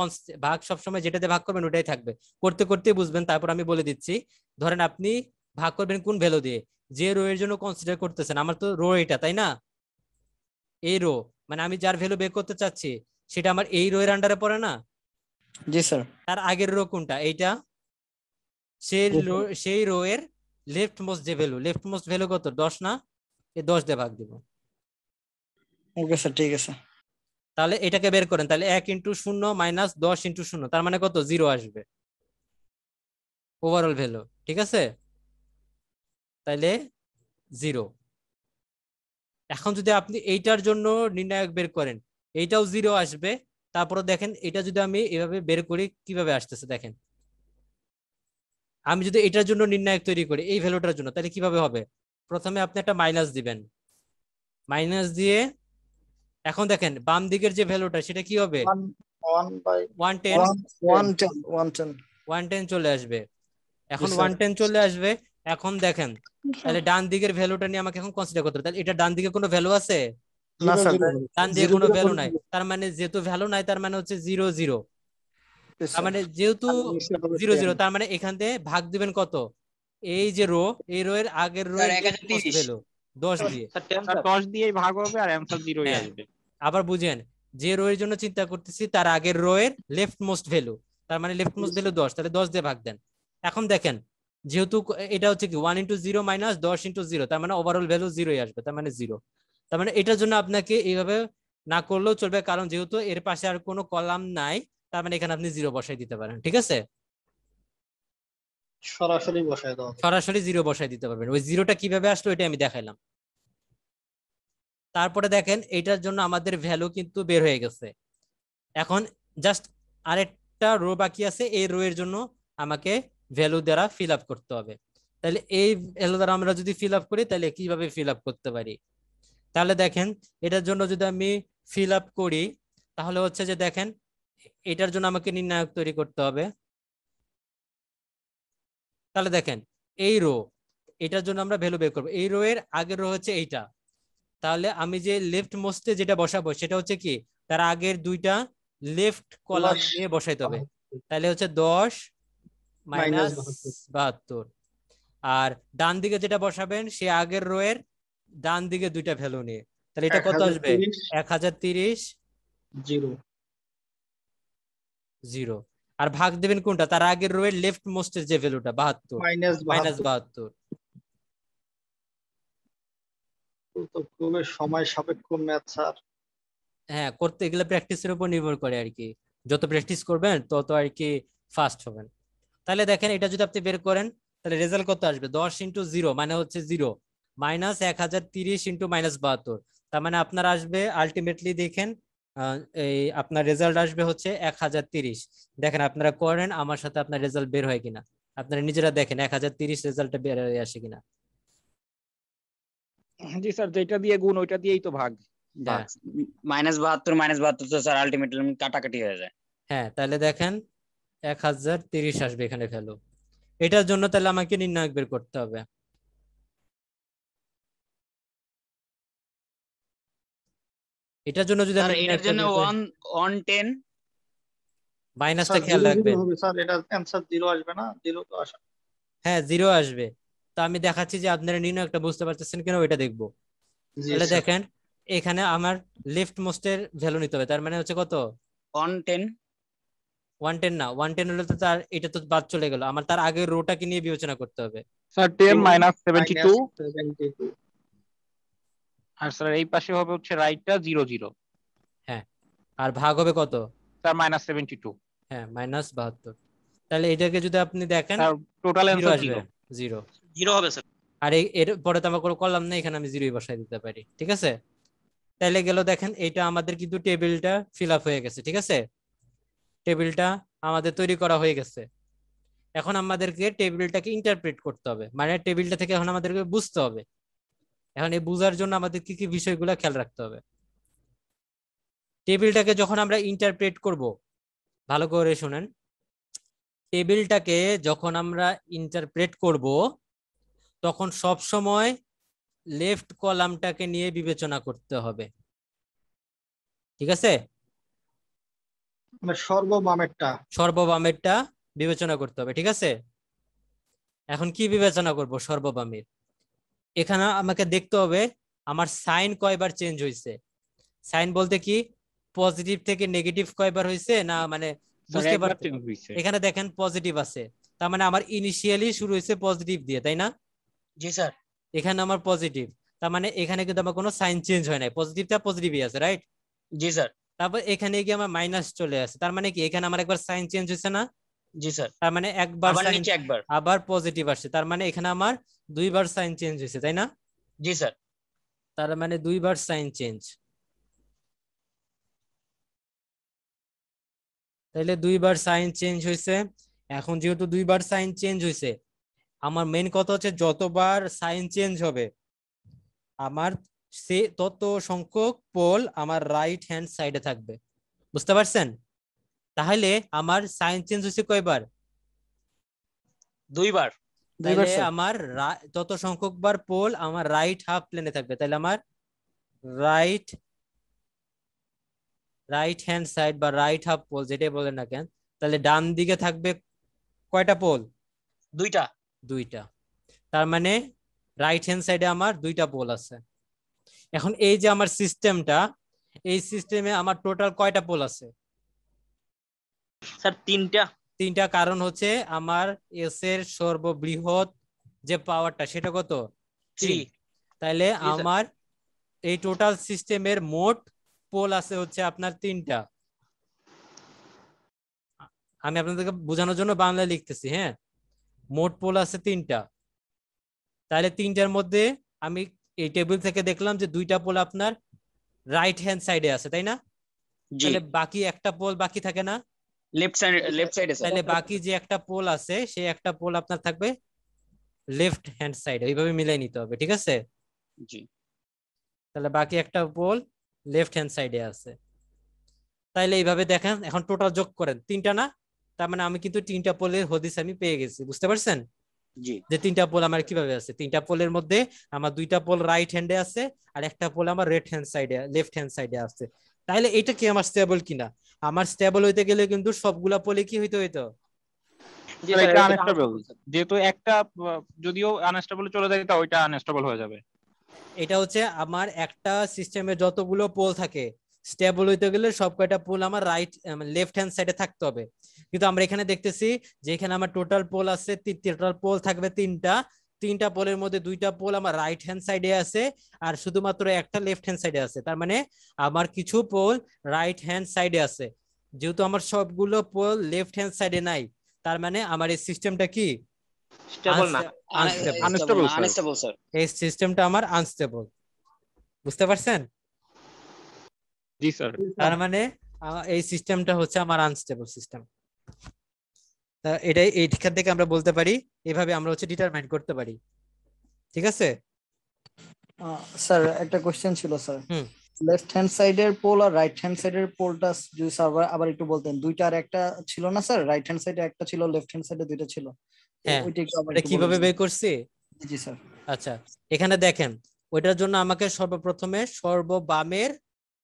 ভাগ সবসময় যেটাতে ভাগ করবেন ওটাই থাকবে, করতে করতে বুঝবেন, তারপর আমি বলে দিচ্ছি। ধরেন আপনি ভাগ করবেন কোন ভ্যালু দিয়ে? যে রো এর জন্য কনসিডার করতেছেন, আমার তো রো এটা, তাই না? এই রো মানে আমি যার ভ্যালু বের করতে চাচ্ছি সেটা আমার এই রো এর আন্ডারে পড়ে না? জি স্যার। তার আগের রো কোনটা? এইটা। সেই রো এর লেফট মোস্ট যে ভ্যালু, লেফট মোস্ট ভ্যালু কত, 10 না? এই 10 দিয়ে ভাগ দিব। ওকে স্যার, ঠিক আছে। তাহলে এটাকে বের করেন, তাহলে 1 ইন্টু 0 মাইনাস 10 ইন্টু 0, তার মানে কত, 0 আসবে ওভারঅল ভ্যালু। ঠিক আছে, তাইলে 0। এখন যদি আপনি এইটার জন্য নির্ণায়ক বের করেন, এইটাও 0 আসবে। তারপরে দেখেন এটা যদি আমি এভাবে বের করি কিভাবে আসতেছে দেখেন। আমি যদি এটার জন্য নির্ণায়ক তৈরি করি এই ভ্যালুটার জন্য, তাহলে কিভাবে হবে? প্রথমে আপনি একটা মাইনাস দিবেন, মাইনাস দিয়ে এখন দেখেন বাম দিকের যে ভ্যালুটা সেটা কি হবে, 110 চলে আসবে। এখন 110 চলে আসবে। এখন দেখেন তাহলে ডান দিকের ভ্যালুটা নিয়ে আমাকে এখন কনসিডার করতে হবে। তাহলে এটা ডান দিকে কোনো ভ্যালু আছে না স্যার, ডান দিকে কোনো ভ্যালু নাই, তার মানে যেহেতু ভ্যালু নাই তার মানে হচ্ছে 0 0। তার মানে যেহেতু 0 0 তার মানে এখান থেকে ভাগ দিবেন কত, এই যে রো, এই রো এর আগের রো এর ভ্যালু 10 দিয়ে। 10 দিয়ে ভাগ হবে আর অ্যানসার 0ই আসবে। আবার বুঝেন, যে রো এর জন্য চিন্তা করতেছি তার আগের রো এর লেফট মোস্ট ভ্যালু, তার মানে লেফট মোস্ট ভ্যালু 10, তাহলে 10 দিয়ে ভাগ দেন। এখন দেখেন যেহেতু এটা হচ্ছে কি 1 ইন্টু 0 মাইনাস 10 ইন্টু 0, তার মানে ওভারঅল ভ্যালু 0ই আসবে, তার মানে 0। তার মানে এটার জন্য আপনাকে এইভাবে না করলেও চলবে, কারণ যেহেতু এর পাশে আর কোনো কলাম নাই, তার মানে এখানে আপনি 0 বসাই দিতে পারেন। ঠিক আছে, সরাসরি বসায় দাও, সরাসরি 0 বসাই দিতে পারবেন। ওই 0টা কিভাবে আসলো এটা আমি দেখাইলাম। তারপরে দেখেন এটার জন্য আমাদের ভ্যালু কিন্তু বের হয়ে গেছে। এখন জাস্ট আরেকটা রো বাকি আছে, এই রো এর জন্য আমাকে ভ্যালু দ্বারা ফিল আপ করতে হবে। তাহলে এই ভ্যালু দ্বারা আমরা যদি ফিল আপ করি তাহলে কিভাবে ফিল আপ করতে পারি? তাহলে দেখেন এটার জন্য যদি আমি ফিল আপ করি তাহলে হচ্ছে যে দেখেন এটার জন্য আমাকে নির্ণায়ক তৈরি করতে হবে। তাহলে দেখেন এই রো, এটার জন্য আমরা ভ্যালু বের করবো। এই রো এর আগের রো হচ্ছে এইটা, তাহলে আমি যে লেফট মোস্টে যেটা বসাবো সেটা হচ্ছে কি তার আগের দুইটা লেফট কলাম নিয়ে বসাইতে হবে। তাহলে হচ্ছে 10 মাইনাস 72। আর ডান দিকে যেটা বসাবেন সে আগের রো এর ডান দিকে দুইটা ভ্যালু নিয়ে, তাহলে এটা কত আসবে, 1030 0। আর ভাগ দেবেন কোনটা, তার আগের রো এর লেফট মোস্টের যে ভ্যালুটা 72 মাইনাস 72। তো খুবই সময় সাপেক্ষ ম্যাথ স্যার। হ্যাঁ, করতে গেলে প্র্যাকটিসের উপর নির্ভর করে আর কি, যত প্র্যাকটিস করবেন তত আর কি ফাস্ট হবেন। তাহলে দেখেন এটা যদি আপনি বের করেন তাহলে রেজাল্ট কত আসবে, 10 ইন্টু 0 মানে হচ্ছে 0 মাইনাস 1030 ইন্টু মাইনাস 72, তার মানে আপনার আসবে আলটিমেটলি দেখেন এই আপনার রেজাল্ট আসবে হচ্ছে 1030। দেখেন আপনারা করেন আমার সাথে আপনার রেজাল্ট বের হয় কিনা, আপনারা নিজেরা দেখেন 1030 রেজাল্টটা বের হয়ে আসে কিনা। জি স্যার, যেটা দিয়ে গুণ ওইটা দিয়েই তো ভাগ। -72 তো স্যার আলটিমেটলি কাটাকাটি হয়ে যায়। হ্যাঁ, তাহলে দেখেন 1030 আসবে এখানে ভ্যালু। এটার জন্য তাহলে আমাকে নির্ণায়ক বের করতে হবে। এটার জন্য যদি স্যার এটার জন্য 110 মাইনাসটা খেয়াল রাখবেন। স্যার এটা অ্যানসার 0 আসবে না? 0 তো আসে। হ্যাঁ 0 আসবে। তো আমি দেখাচ্ছি যে আপনারা নির্ণায়কটা বুঝতে পারতেছেন কিনা ওইটা দেখবো। তাহলে দেখেন এখানে আমার লেফট মোস্টের ভ্যালু নিতে হবে, তার মানে হচ্ছে কত, 110 110 না, 110 হলে তো তার এটা তো বাদ চলে গেল, আমার তার আগের রোটাকে নিয়ে বিবেচনা করতে হবে। স্যার 10 মাইনাস 72 আর স্যার এই পাশে হবে হচ্ছে রাইটটা 0 0 হ্যাঁ, আর ভাগ হবে কত? স্যার -72। হ্যাঁ, -72। তাহলে এটাকে যদি আপনি দেখেন স্যার টোটাল জিরো অ্যান্সার আসবে, 0। জিরো। জিরো হবে স্যার। আর এর পরে তো আমার কোনো কলাম নেই, এখানে আমি জিরোই বসাই দিতে পারি। ঠিক আছে, তাহলে গেল দেখেন এটা আমাদের কিন্তু টেবিলটা ফিল আপ হয়ে গেছে। ঠিক আছে, টেবিলটা আমাদের তৈরি করা হয়ে গেছে। এখন আমাদেরকে টেবিলটাকে ইন্টারপ্রেট করতে হবে, মানে টেবিলটা থেকে এখন আমাদেরকে বুঝতে হবে। এখন এই বুঝার জন্য আমাদের কি কি বিষয়গুলো খেয়াল রাখতে হবে। টেবিলটাকে যখন আমরা ইন্টারপ্রেট করব, ভালো করে শুনেন, টেবিলটাকে যখন আমরা ইন্টারপ্রেট করব তখন সব সময় লেফট কলামটাকে নিয়ে বিবেচনা করতে হবে। ঠিক আছে, মানে সর্ববামেরটা। সর্ববামেরটা বিবেচনা করতে হবে। ঠিক আছে, এখন কি বিবেচনা করব সর্ববামের? এখানে আমাকে দেখতে হবে আমার সাইন কয়বার চেঞ্জ হয়েছে। সাইন বলতে কি, পজিটিভ থেকে নেগেটিভ কয়বার হয়েছে না, মানে বুঝতে পারছেন? এখানে দেখেন পজিটিভ আছে, তার মানে আমার ইনিশিয়ালি শুরু হয়েছে পজিটিভ দিয়ে, তাই না? জি স্যার। এখানে আমার পজিটিভ, তার মানে এখানে কিন্তু আমার কোনো সাইন চেঞ্জ হয় নাই, পজিটিভটা পজিটিভই আছে, রাইট? জি স্যার। তারপর এখানে গিয়ে আমার মাইনাস চলে আসে, তার মানে কি এখানে আমার একবার সাইন চেঞ্জ হয়েছে না? জি স্যার। তার মানে একবার আবার সাইন, নিচে একবার। আবার পজিটিভ আসছে, তার মানে এখানে আমার দুইবার সাইন চেঞ্জ হয়েছে, তাই না? জি স্যার। তার মানে দুইবার সাইন চেঞ্জ। তাইলে দুইবার সাইন চেঞ্জ হয়েছে। এখন যেহেতু দুইবার সাইন চেঞ্জ হয়েছে, আমার মেইন কথা হচ্ছে যতবার সাইন চেঞ্জ হবে আমার সে তত সংখ্যক পোল আমার রাইট হ্যান্ড সাইডে থাকবে। বুঝতে পারছেন? তাহলে আমার সাইন চেঞ্জ হয়েছে কয়বার? দুইবার। তাহলে আমার তত সংখ্যক বার পোল আমার রাইট হাফ প্লেনে থাকবে। তাহলে আমার রাইট হ্যান্ড সাইড বা রাইট হাফ পোল যেটাই বলেন না কেন, তাহলে ডান দিকে থাকবে কয়টা পোল? দুইটা। দুইটা। তার মানে রাইট হ্যান্ড সাইডে আমার দুইটা পোল আছে। এখন এই যে আমার সিস্টেমটা, এই সিস্টেমে আমার টোটাল কয়টা পোল আছে? স্যার তিনটা। তিনটা, কারণ হচ্ছে আমার এস এর সর্ববৃহৎ যে পাওয়ারটা সেটা কত? 3। তাহলে আমার এই টোটাল সিস্টেমের মোট পোল আছে হচ্ছে আপনার তিনটা। আমি আপনাদেরকে বোঝানোর জন্য বাংলা লিখতেছি। হ্যাঁ, মোট পোল আছে তিনটা। তাহলে তিনটার মধ্যে আমি এই টেবিল থেকে দেখলাম যে দুইটা পোল আপনার রাইট হ্যান্ড সাইডে আছে, তাই না? তাহলে বাকি একটা পোল বাকি থাকে না? লেফট সাইডে স্যার। তাহলে বাকি যে একটা পোল আছে সেই একটা পোল আপনার থাকবে লেফট হ্যান্ড সাইডে। এইভাবে মিলাই নিতে হবে। ঠিক আছে, জি। তাহলে বাকি একটা পোল লেফট হ্যান্ড সাইডে আছে। তাইলে এইভাবে দেখেন, এখন টোটাল যোগ করেন, তিনটা না? তার মানে আমি কিন্তু তিনটা পোলের হদিস আমি পেয়ে গেছি। বুঝতে পারছেন? জি। যে তিনটা পোল আমার কিভাবে আছে। তিনটা পোলের মধ্যে আমার দুইটা পোল রাইট হ্যান্ডে আছে আর একটা পোল আমার লেফট হ্যান্ড সাইডে আছে। তাহলে এটা কি আমার স্টেবল কিনা? আমার স্টেবল হইতে গেলে কিন্তু সবগুলা পোলে কি হইতে হইতো? এটা আনস্টেবল, যেহেতু একটা যদিও আনস্টেবল চলে যায় তা ওইটা আনস্টেবল হয়ে যাবে। এটা হচ্ছে আমার একটা সিস্টেমে যতগুলো পোল থাকে, স্টেবল হইতে গেলে সব কয়টা পোল আমার লেফট হ্যান্ড সাইডে থাকতে হবে। কিন্তু আমরা এখানে দেখতেছি যে এখানে আমার টোটাল পোল আছে, টোটাল পোল থাকবে তিনটা পোলের মধ্যে দুইটা পোল আমার রাইট হ্যান্ড সাইডে আছে আর শুধুমাত্র একটা লেফট হ্যান্ড সাইডে আছে। তার মানে আমার কিছু পোল রাইট হ্যান্ড সাইডে আছে। যেহেতু আমার সবগুলো পোল লেফট হ্যান্ড সাইডে নাই, তার মানে আমার এই সিস্টেমটা কি স্টেবল না, আনস্টেবল স্যার। এই সিস্টেমটা আমার আনস্টেবল। বুঝতে পারছেন? জি স্যার। তার মানে এই সিস্টেমটা হচ্ছে আমার আনস্টেবল সিস্টেম। এইখান থেকে আমরা বলতে পারি, এভাবে আমরা হচ্ছে ডিটারমাইন করতে পারি। ঠিক আছে স্যার, একটা কোশ্চেন ছিল স্যার। লেফট হ্যান্ড সাইডের পোল আর রাইট হ্যান্ড সাইডের পোলটা যদি স্যার আবার একটু বলতেন। দুইটা আর একটা ছিল না স্যার? রাইট হ্যান্ড সাইডে একটা ছিল, লেফট হ্যান্ড সাইডে দুইটা ছিল। হ্যাঁ, এটা কিভাবে বের করছি? জি স্যার। আচ্ছা, এখানে দেখেন, ওইটার জন্য আমাকে সর্বপ্রথমে সর্ববামের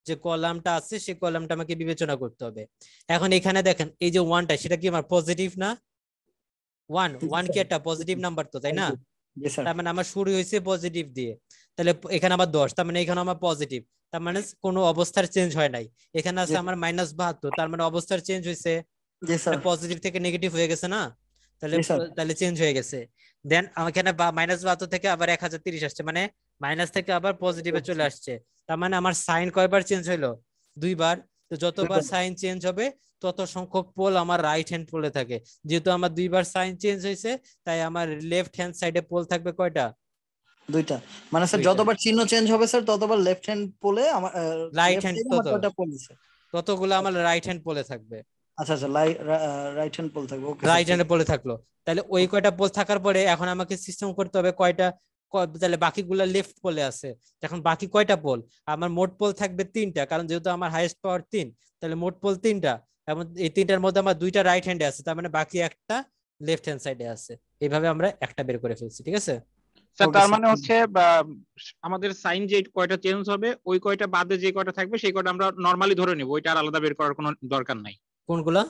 যে কলামটা আছে সেই কলামটা আমাকে বিবেচনা করতে হবে। এখন এখানে দেখেন এই যে ওয়ানটা, সেটা কি আমার পজিটিভ না? ওয়ান কি একটা পজিটিভ নাম্বার তো, তাই না? তার মানে আমার শুরু হয়েছে পজিটিভ দিয়ে। তাহলে এখানে আমার 10, তার মানে এখানে আমার পজিটিভ, তার মানে কোনো অবস্থার চেঞ্জ হয় নাই। এখানে আছে আমার -72, তার মানে অবস্থার চেঞ্জ হয়েছে, পজিটিভ থেকে নেগেটিভ হয়ে গেছে না? তাহলে তাহলে চেঞ্জ হয়ে গেছে। দেন এখানে -72 থেকে আবার 1030 আসছে, মানে মাইনাস থেকে আবার পজিটিভে চলে আসছে। তার মানে আমার সাইন কয়বার চেঞ্জ হইলো? 2বার। তো যতবার সাইন চেঞ্জ হবে তত সংখ্যক পোল আমার রাইট হ্যান্ড পোলে থাকে। যেহেতু আমার 2বার সাইন চেঞ্জ হয়েছে, তাই আমার লেফট হ্যান্ড সাইডে পোল থাকবে কয়টা? 2টা। মানে স্যার যতবার চিহ্ন চেঞ্জ হবে স্যার ততবার লেফট হ্যান্ড পোলে আমার রাইট হ্যান্ড কয়টা পোল আছে? ততগুলো আমার রাইট হ্যান্ড পোলে থাকবে। আচ্ছা আচ্ছা, রাইট হ্যান্ড পোল থাকবে। ওকে, রাইট হ্যান্ড পোলে থাকলো। তাহলে ওই কয়টা পোল থাকার পরে এখন আমাকে সিস্টেম করতে হবে কয়টা, তাহলে বাকিগুলা লেফট পোলে আছে। এখন বাকি কয়টা পোল? আমার মোট পোল থাকবে 3টা, কারণ যেহেতু আমার হাইয়েস্ট পাওয়ার 3, তাহলে মোট পোল 3টা। এবং এই 3টার মধ্যে আমার 2টা রাইট হ্যান্ডে আছে, তার মানে বাকি একটা লেফট হ্যান্ড সাইডে আছে। এইভাবে আমরা একটা বের করে ফেলছি, ঠিক আছে স্যার? তার মানে হচ্ছে আমাদের সাইন যে কয়টা চেঞ্জ হবে ওই কয়টা বাদে যে কয়টা থাকবে সেই কয়টা আমরা নরমালি ধরে নিব, ওইটা আর আলাদা বের করার কোনো দরকার নাই। কোনগুলা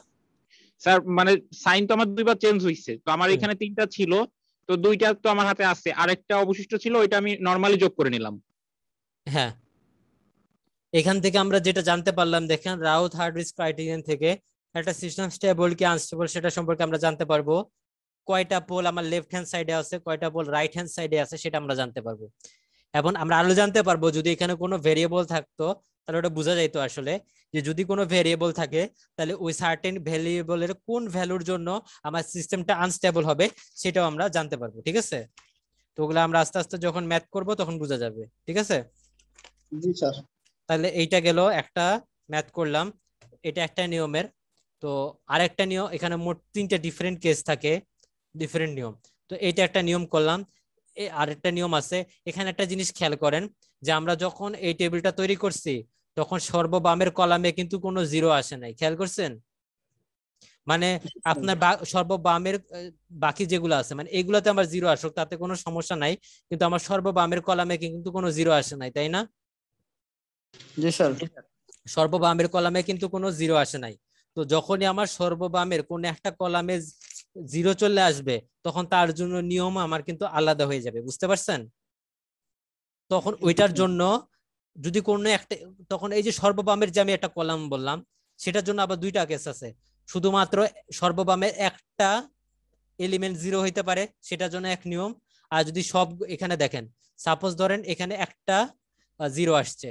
স্যার? মানে সাইন তো আমার 2বার চেঞ্জ হইছে, তো আমার এখানে 3টা ছিল, তো 2টা তো আমার হাতে আছে, আরেকটা অবশিষ্ট ছিল, ওইটা আমি নরমালি যোগ করে নিলাম। হ্যাঁ, এখান থেকে আমরা যেটা জানতে পারলাম, দেখেন রাউথ হার্ডউইচ ক্রাইটেরিয়ান থেকে একটা সিস্টেম স্টেবল কি আনস্টেবল সেটা সম্পর্কে আমরা জানতে পারবো। কয়টা পোল আমার লেফট হ্যান্ড সাইডে আছে, কয়টা পোল রাইট হ্যান্ড সাইডে আছে, সেটা আমরা জানতে পারবো। এবং আমরা আরো জানতে পারবো যদি এখানে কোনো ভেরিয়েবল থাকতো, তাহলে ওটা বোঝা যাইতো আসলে যে যদি কোনো ভেরিয়েবল থাকে তাহলে ওই সার্টেন ভেরিয়েবলের কোন ভ্যালুর জন্য আমার সিস্টেমটা আনস্টেবল হবে সেটাও আমরা জানতে পারবো, ঠিক আছে? তো ওগুলো আমরা আস্তে আস্তে যখন ম্যাথ করব তখন বোঝা যাবে, ঠিক আছে? জি স্যার। তাহলে এইটা গেল একটা ম্যাথ করলাম, এটা একটা নিয়মের। তো আরেকটা নিয়ম, এখানে মোট 3টে ডিফারেন্ট কেস থাকে, ডিফারেন্ট নিয়ম। তো এইটা একটা নিয়ম করলাম। আরেকটা নিয়ম আছে। এখানে একটা জিনিস খেয়াল করেন যে আমরা যখন এই টেবিলটা তৈরি করছি তখন সর্ববামের কলামে কিন্তু কোনো জিরো আসে নাই, খেয়াল করছেন? মানে আপনার সর্ববামের বাকি যেগুলো আছে মানে এগুলাতে আমার জিরো আসুক তাতে কোনো সমস্যা নাই, কিন্তু আমার সর্ববামের কলামে কিন্তু কোনো জিরো আসে নাই, তাই না? জি স্যার। সর্ববামের কলামে কিন্তু কোনো জিরো আসে নাই। তো যখনই আমার সর্ববামের কোন একটা কলামে জিরো চলে আসবে তখন তার জন্য নিয়ম আমার কিন্তু আলাদা হয়ে যাবে, বুঝতে পারছেন? তখন ওইটার জন্য যদি কোনো একটা, তখন এই যে সর্ববামের যে আমি একটা কলাম বললাম সেটার জন্য আবার 2টা কেস আছে। শুধুমাত্র সর্ববামের একটা এলিমেন্ট জিরো হইতে পারে, সেটার জন্য এক নিয়ম। আর যদি সব, এখানে দেখেন সাপোজ ধরেন এখানে একটা জিরো আসছে,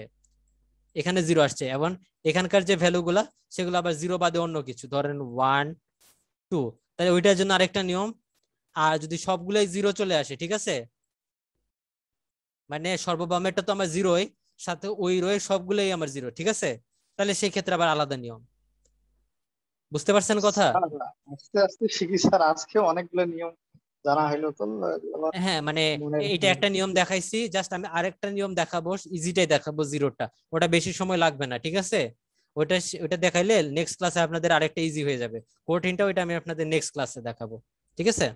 এখানে জিরো আসছে, এবং এখানকার যে ভ্যালুগুলা সেগুলো আবার জিরো বাদে অন্য কিছু, ধরেন 1 2, তাহলে ওইটার জন্য আরেকটা নিয়ম। আর যদি সবগুলাই জিরো চলে আসে, ঠিক আছে, মানে সর্ববামেরটা তো আমার জিরোই, সাথে ওই রোয়ের সবগুলোই আমার জিরো, ঠিক আছে, তাহলে সেই ক্ষেত্রে আবার আলাদা নিয়ম। বুঝতে পারছেন কথা? আস্তে আস্তে শিখি স্যার, আজকে অনেকগুলো নিয়ম জানা হইলো তো। হ্যাঁ, মানে এইটা একটা নিয়ম দেখাইছি, জাস্ট আমি আরেকটা নিয়ম দেখাবো, ইজিটাই দেখাবো, জিরোটা, ওটা বেশি সময় লাগবে না, ঠিক আছে? ওটা দেখাইলে নেক্সট ক্লাসে আপনাদের আরেকটা ইজি হয়ে যাবে। কঠিনটা ওইটা আমি আপনাদের নেক্সট ক্লাসে দেখাবো, ঠিক আছে?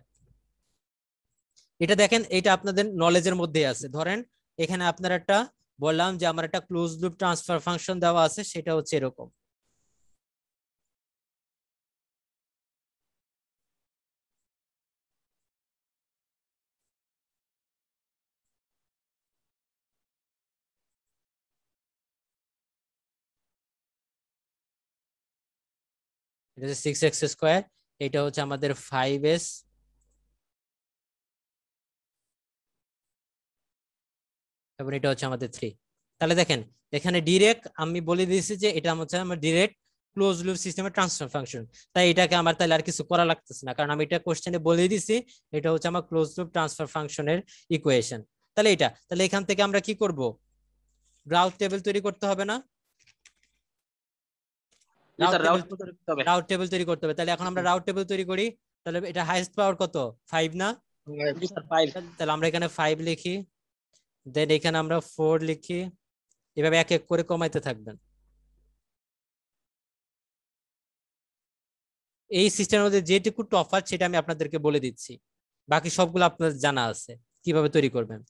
এটা দেখেন, এটা আপনাদের নলেজের মধ্যে আছে। ধরেন এখানে আপনার একটা বললাম যে আমার একটা ক্লোজ লুপ ট্রান্সফার ফাংশন দেওয়া আছে, সেটা হচ্ছে এরকম। এটা হচ্ছে 6x², এটা হচ্ছে আমাদের 5s, এবং এটা হচ্ছে আমাদের 3। তাহলে দেখেন এখানে ডিরেক্ট আমি বলে দিয়েছি যে এটা হচ্ছে আমার ডিরেক্ট ক্লোজ লুপ সিস্টেমের ট্রান্সফার ফাংশন, তাই এটাকে আমার তাহলে আর কিছু করা লাগতেছে না, কারণ আমি এটা কোশ্চেনে বলে দিয়েছি এটা হচ্ছে আমার ক্লোজ লুপ ট্রান্সফার ফাংশনের ইকুয়েশন। তাহলে তাহলে এখান থেকে আমরা কি করব? রাউট টেবিল তৈরি করতে হবে না? রাউট টেবিল তৈরি করতে হবে। তাহলে এখন আমরা রাউট টেবিল তৈরি করি। তাহলে এটা হাইয়েস্ট পাওয়ার কত? 5 না? তাহলে আমরা এখানে 5 লিখি, দেন এখানে আমরা 4 লিখি, এভাবে এক এক করে কমাইতে থাকবেন। এই সিস্টেমের মধ্যে যেটুকু তফাৎ সেটা আমি আপনাদেরকে বলে দিচ্ছি, বাকি সবগুলো আপনাদের জানা আছে কিভাবে তৈরি করবেন।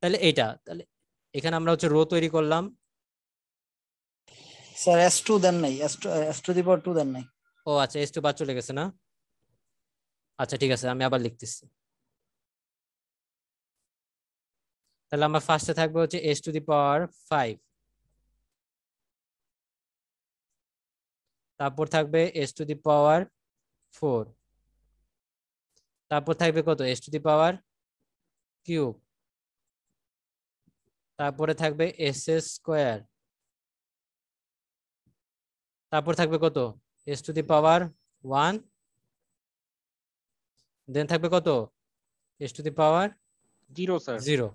তাহলে তাহলে এখানে আমরা হচ্ছে রো তৈরি করলাম। স্যার s2 দেন নাই, s2 দি পাওয়ার 2 দেন নাই। ও আচ্ছা, s2 বাদ চলে গেছে না? আচ্ছা ঠিক আছে, আমি আবার লিখতেছি। তাহলে আমার ফার্স্টে থাকবে হচ্ছে s⁵, তারপর থাকবে s⁴, তারপর থাকবে কত S to the power cube, তারপরে থাকবে এস স্কোয়ার, তারপর থাকবে কত এস টু দি পাওয়ার 1, দেন থাকবে কত S to the power 0 sir. 0।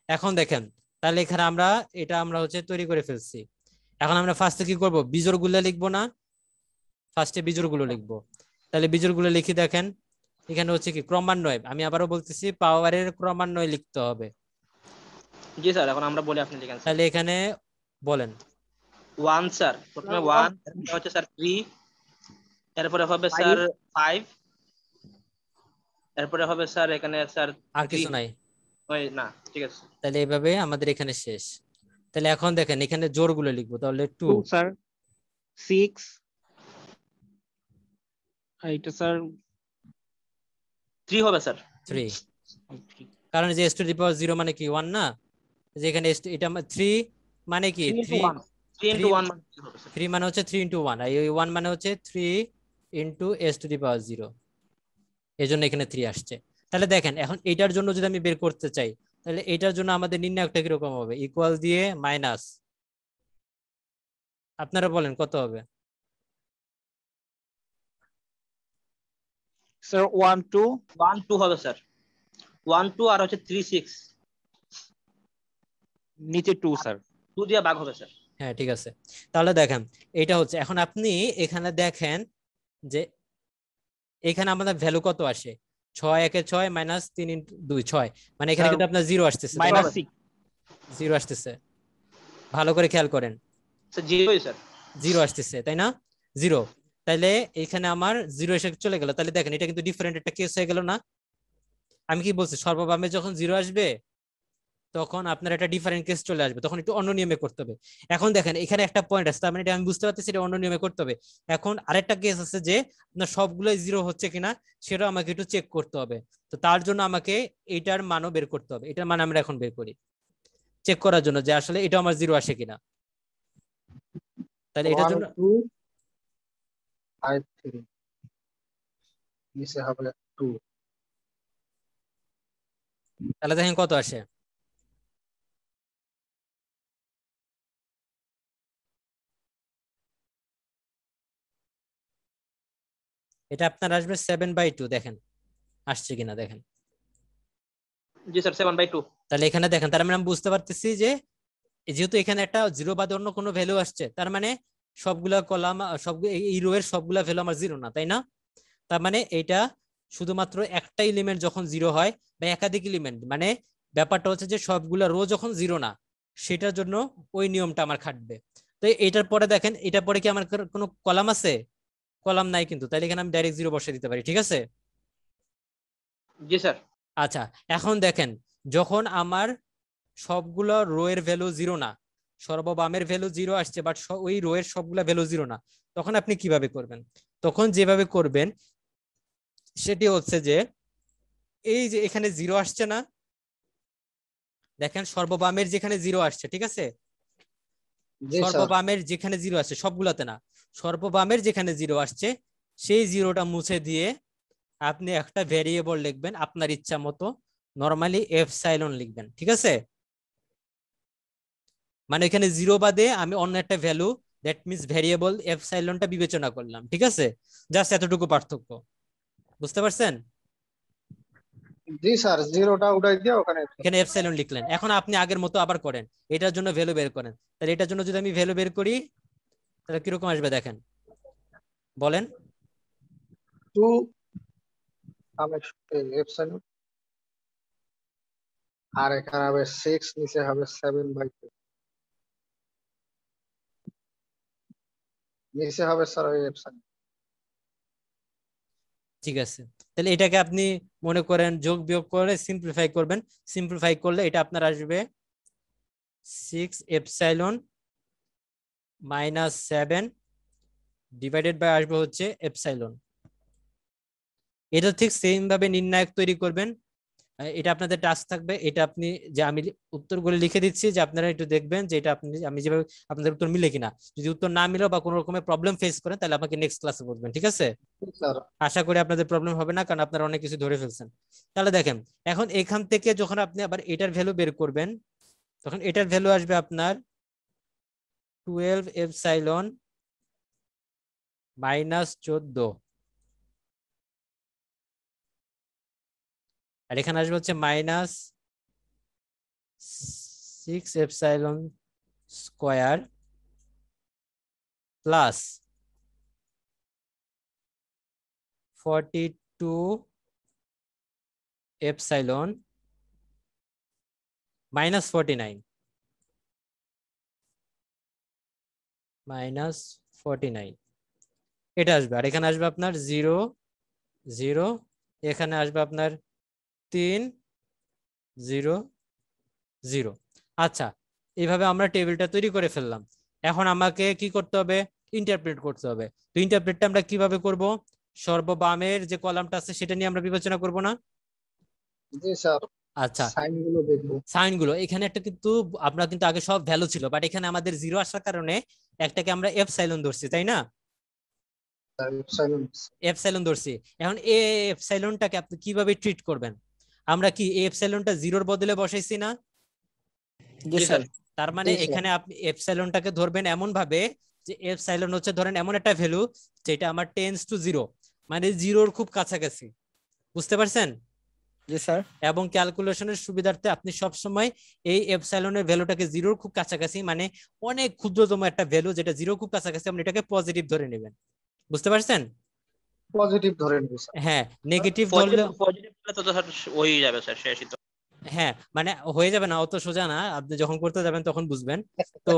এখন দেখেন তাহলে এখানে আমরা এটা আমরা হচ্ছে তৈরি করে ফেলছি। এখন আমরা ফার্স্টে কি করব, বিজোড়গুলো লিখবো না, ফার্স্টে বিজোড়গুলো লিখবো। তাহলে বিজোড়গুলো লিখি, দেখেন এখানে হচ্ছে কি ক্রমান্বয়, আমি আবারও বলতেছি পাওয়ারের ক্রমান্বয় লিখতে হবে। জি স্যার, এখন আমরা বলি, আপনি লিখেন। তাহলে এখানে বলেন 1 স্যার, প্রথমে 1, এরপর হচ্ছে স্যার 3, এরপরে হবে স্যার 5, এরপরে হবে স্যার এখানে স্যার আর কিছু নাই, ওই না, ঠিক আছে। তাহলে এইভাবে আমাদের এখানে শেষ। তাহলে এখন দেখেন এখানে জোড়গুলো লিখবো, তাহলে 2 স্যার 6, এইটা স্যার 3 হবে স্যার 3, কারণ যে এস টু দি পাওয়ার 0 মানে কি 1 না, যেখানে এটা 3 মানে কি 3 into 1 মানে 3 হবে স্যার। 3 মানে হচ্ছে 3 into 1, আর এই 1 মানে হচ্ছে 3 into s to the power 0, এজন্য এখানে 3 আসছে। তাহলে দেখেন এখন এটার জন্য যদি আমি বের করতে চাই, তাহলে এটার জন্য আমাদের নির্ণায়কটা কিরকম হবে, ইকুয়াল দিয়ে মাইনাস, আপনারা বলেন কত হবে? স্যার 1 2 1 2 হবে স্যার, 1 2 আর হচ্ছে 3 6, নিচে 2 স্যার, 2 দিয়ে ভাগ হবে স্যার। হ্যাঁ ঠিক আছে। তাহলে দেখেন এটা হচ্ছে, এখন আপনি এখানে দেখেন যে এখানে আমাদের ভ্যালু কত আসে, 6 1 6 মাইনাস 3 into 2 6, মানে এখানে কিন্তু আপনার 0 আসতেছে, -6 0 আসতেছে, ভালো করে খেয়াল করেন স্যার 0 স্যার, 0 আসতেছে তাই না, 0। তাহলে এখানে আমার 0 এসে চলে গেল, তাহলে দেখেন এটা কিন্তু ডিফারেন্ট একটা কেস হয়ে গেল না। আমি কি বলছি, সর্ববামে যখন 0 আসবে তখন আপনার একটা ডিফারেন্ট কেস চলে আসবে, তখন একটু অন্য নিয়মে করতে হবে। এখন দেখেন এখানে একটা পয়েন্ট আছে, তার মানে এটা আমি বুঝতে পারতেছি এটা অন্য নিয়মে করতে হবে। এখন আরেকটা কেস আছে যে আপনার সবগুলোই 0 হচ্ছে কিনা সেটা আমাকে একটু চেক করতে হবে, তো তার জন্য আমাকে এটার মানও বের করতে হবে, এটার মান আমরা এখন বের করি চেক করার জন্য যে আসলে এটা আমার 0 আসে কিনা। তাহলে এটার জন্য 2 5 3 নিচে হবে 2, তাহলে দেখেন কত আসে, এটা আপনার আসবে 7/2, দেখেন আসছে কিনা দেখেন। জি স্যার 7/2। তাহলে এখানে দেখেন তার মানে আমি বুঝতে পারতেছি যে যেহেতু এখানে একটা 0 বাদে অন্য কোনো ভ্যালু আসছে, তার মানে সবগুলা কলাম সব এই রো এর সবগুলা ভ্যালু আমার 0 না, তাই না? তার মানে এটা শুধুমাত্র একটা এলিমেন্ট যখন 0 হয় বা একাধিক এলিমেন্ট, মানে ব্যাপারটা হচ্ছে যে সবগুলা রো যখন 0 না, সেটার জন্য ওই নিয়মটা আমার খাটবে। তো এটার পরে দেখেন, এটা পরে কি আমার কোনো কলাম আছে, কলাম নাই কিন্তু, তাহলে এখানে আমি ডাইরেক্ট 0 বসিয়ে দিতে পারি, ঠিক আছে? জি স্যার। আচ্ছা এখন দেখেন যখন আমার সবগুলো রো এর ভ্যালু 0 না, সর্ববামের ভ্যালু 0 আসছে বাট ওই রো এর সবগুলা ভ্যালু 0 না, তখন আপনি কিভাবে করবেন? তখন যেভাবে করবেন সেটি হচ্ছে যে এই যে এখানে 0 আসছে না, দেখেন সর্ববামের যেখানে 0 আসছে, ঠিক আছে, সর্ববামের যেখানে 0 আসছে সবগুলাতে না, সর্ববামের যেখানে 0 আসছে সেই 0টা মুছে দিয়ে আপনি একটা ভেরিয়েবল লিখবেন আপনার ইচ্ছা মতো, নরমালি এপসাইলন লিখবেন, ঠিক আছে? মানে এখানে 0 বাদে আমি অন্য একটা ভ্যালু, দ্যাট মিন্স ভেরিয়েবল এপসাইলনটা বিবেচনা করলাম, ঠিক আছে? জাস্ট এতটুকু পার্থক্য, বুঝতে পারছেন? জি স্যার, 0টা উঠাই দিয়ে ওখানে এখানে এপসাইলন লিখলেন, এখন আপনি আগের মতো আবার করেন, এটার জন্য ভ্যালু বের করেন। তাহলে এটার জন্য যদি আমি ভ্যালু বের করি তাহলে কিরকম আসবে দেখেন, বলেন। 2 হবে এপসাইলন, আর এখানে হবে 6, নিচে হবে 7/2, নিচে হবে স্যার ওই এপসাইলন। ঠিক আছে, তাহলে এটাকে আপনি মনে করেন যোগ বিয়োগ করে সিম্পলিফাই করবেন, সিম্পলিফাই করলে এটা আপনার আসবে 6 এপসাইলন -7 ডিভাইডেড বাই আসবে হচ্ছে এপসাইলন। এটা ঠিক সেম ভাবে নির্ণায়ক তৈরি করবেন, এটা আপনাদের টাস্ক থাকবে, এটা আপনি যে আমি উত্তরগুলো লিখে দিচ্ছি যে আপনারা একটু দেখবেন যে এটা আমি যেভাবে আপনাদের উত্তর মিলে কিনা। যদি উত্তর না মিলে বা কোনো রকমের প্রবলেম ফেস করেন তাহলে আমাকে নেক্সট ক্লাসে বলবেন, ঠিক আছে? আশা করি আপনাদের প্রবলেম হবে না, কারণ আপনারা অনেক কিছু ধরে ফেলছেন। তাহলে দেখেন এখন এখান থেকে যখন আপনি আবার এটার ভ্যালু বের করবেন তখন এটার ভ্যালু আসবে আপনার 12 এপসাইলন -14, আর এখানে আসবে হচ্ছে -6 এপসাইলন স্কয়ার প্লাস 42 এপসাইলন -49 এটা আসবে। আর এখানে আসবে আপনার 0 0, এখানে আসবে আপনার 3 0 0। আচ্ছা, এইভাবে আমরা টেবিলটা তৈরি করে ফেললাম। এখন আমাকে কি করতে হবে? ইন্টারপ্রেট করতে হবে। তো ইন্টারপ্রেটটা আমরা কিভাবে করব? সর্ববামের যে কলামটা আছে সেটা নিয়ে আমরা বিবেচনা করব না? জি স্যার। আচ্ছা, সাইনগুলো দেখব। সাইনগুলো এখানে একটা কিন্তু আমরা কিন্তু আগে সব ভ্যালু ছিল, বাট এখানে আমাদের 0 আসার কারণে একটাকে আমরা এপসাইলন ধরছি, তাই না? এপসাইলন ধরছি। এখন এই এপসাইলনটাকে আপনি কিভাবে ট্রিট করবেন? আমরা কি এই এপসাইলনটা 0-র বদলে বসাইছি না? জি স্যার। তার মানে এখানে আপনি এপসাইলনটাকে ধরবেন এমন ভাবে যে এপসাইলন হচ্ছে ধরেন এমন একটা ভ্যালু যেটা আমার টেন্ডস টু 0, মানে 0-র খুব কাছাকাছি। বুঝতে পারছেন? জি স্যার। এবং ক্যালকুলেশনের সুবিধার্থে আপনি সব সময় এই এপসাইলনের ভ্যালুটাকে 0-র খুব কাছাকাছি, মানে অনেক ক্ষুদ্রতম একটা ভ্যালু যেটা 0 খুব কাছাকাছি, আপনি এটাকে পজিটিভ ধরে নেবেন। বুঝতে পারছেন? পজিটিভ ধরে নেব স্যার। হ্যাঁ, নেগেটিভ ধরলে পজিটিভ হলে তো স্যার হয়ে যাবে স্যার, শেষই তো। হ্যাঁ, মানে হয়ে যাবে না, অত সোজা না, আপনি যখন করতে যাবেন তখন বুঝবেন। তো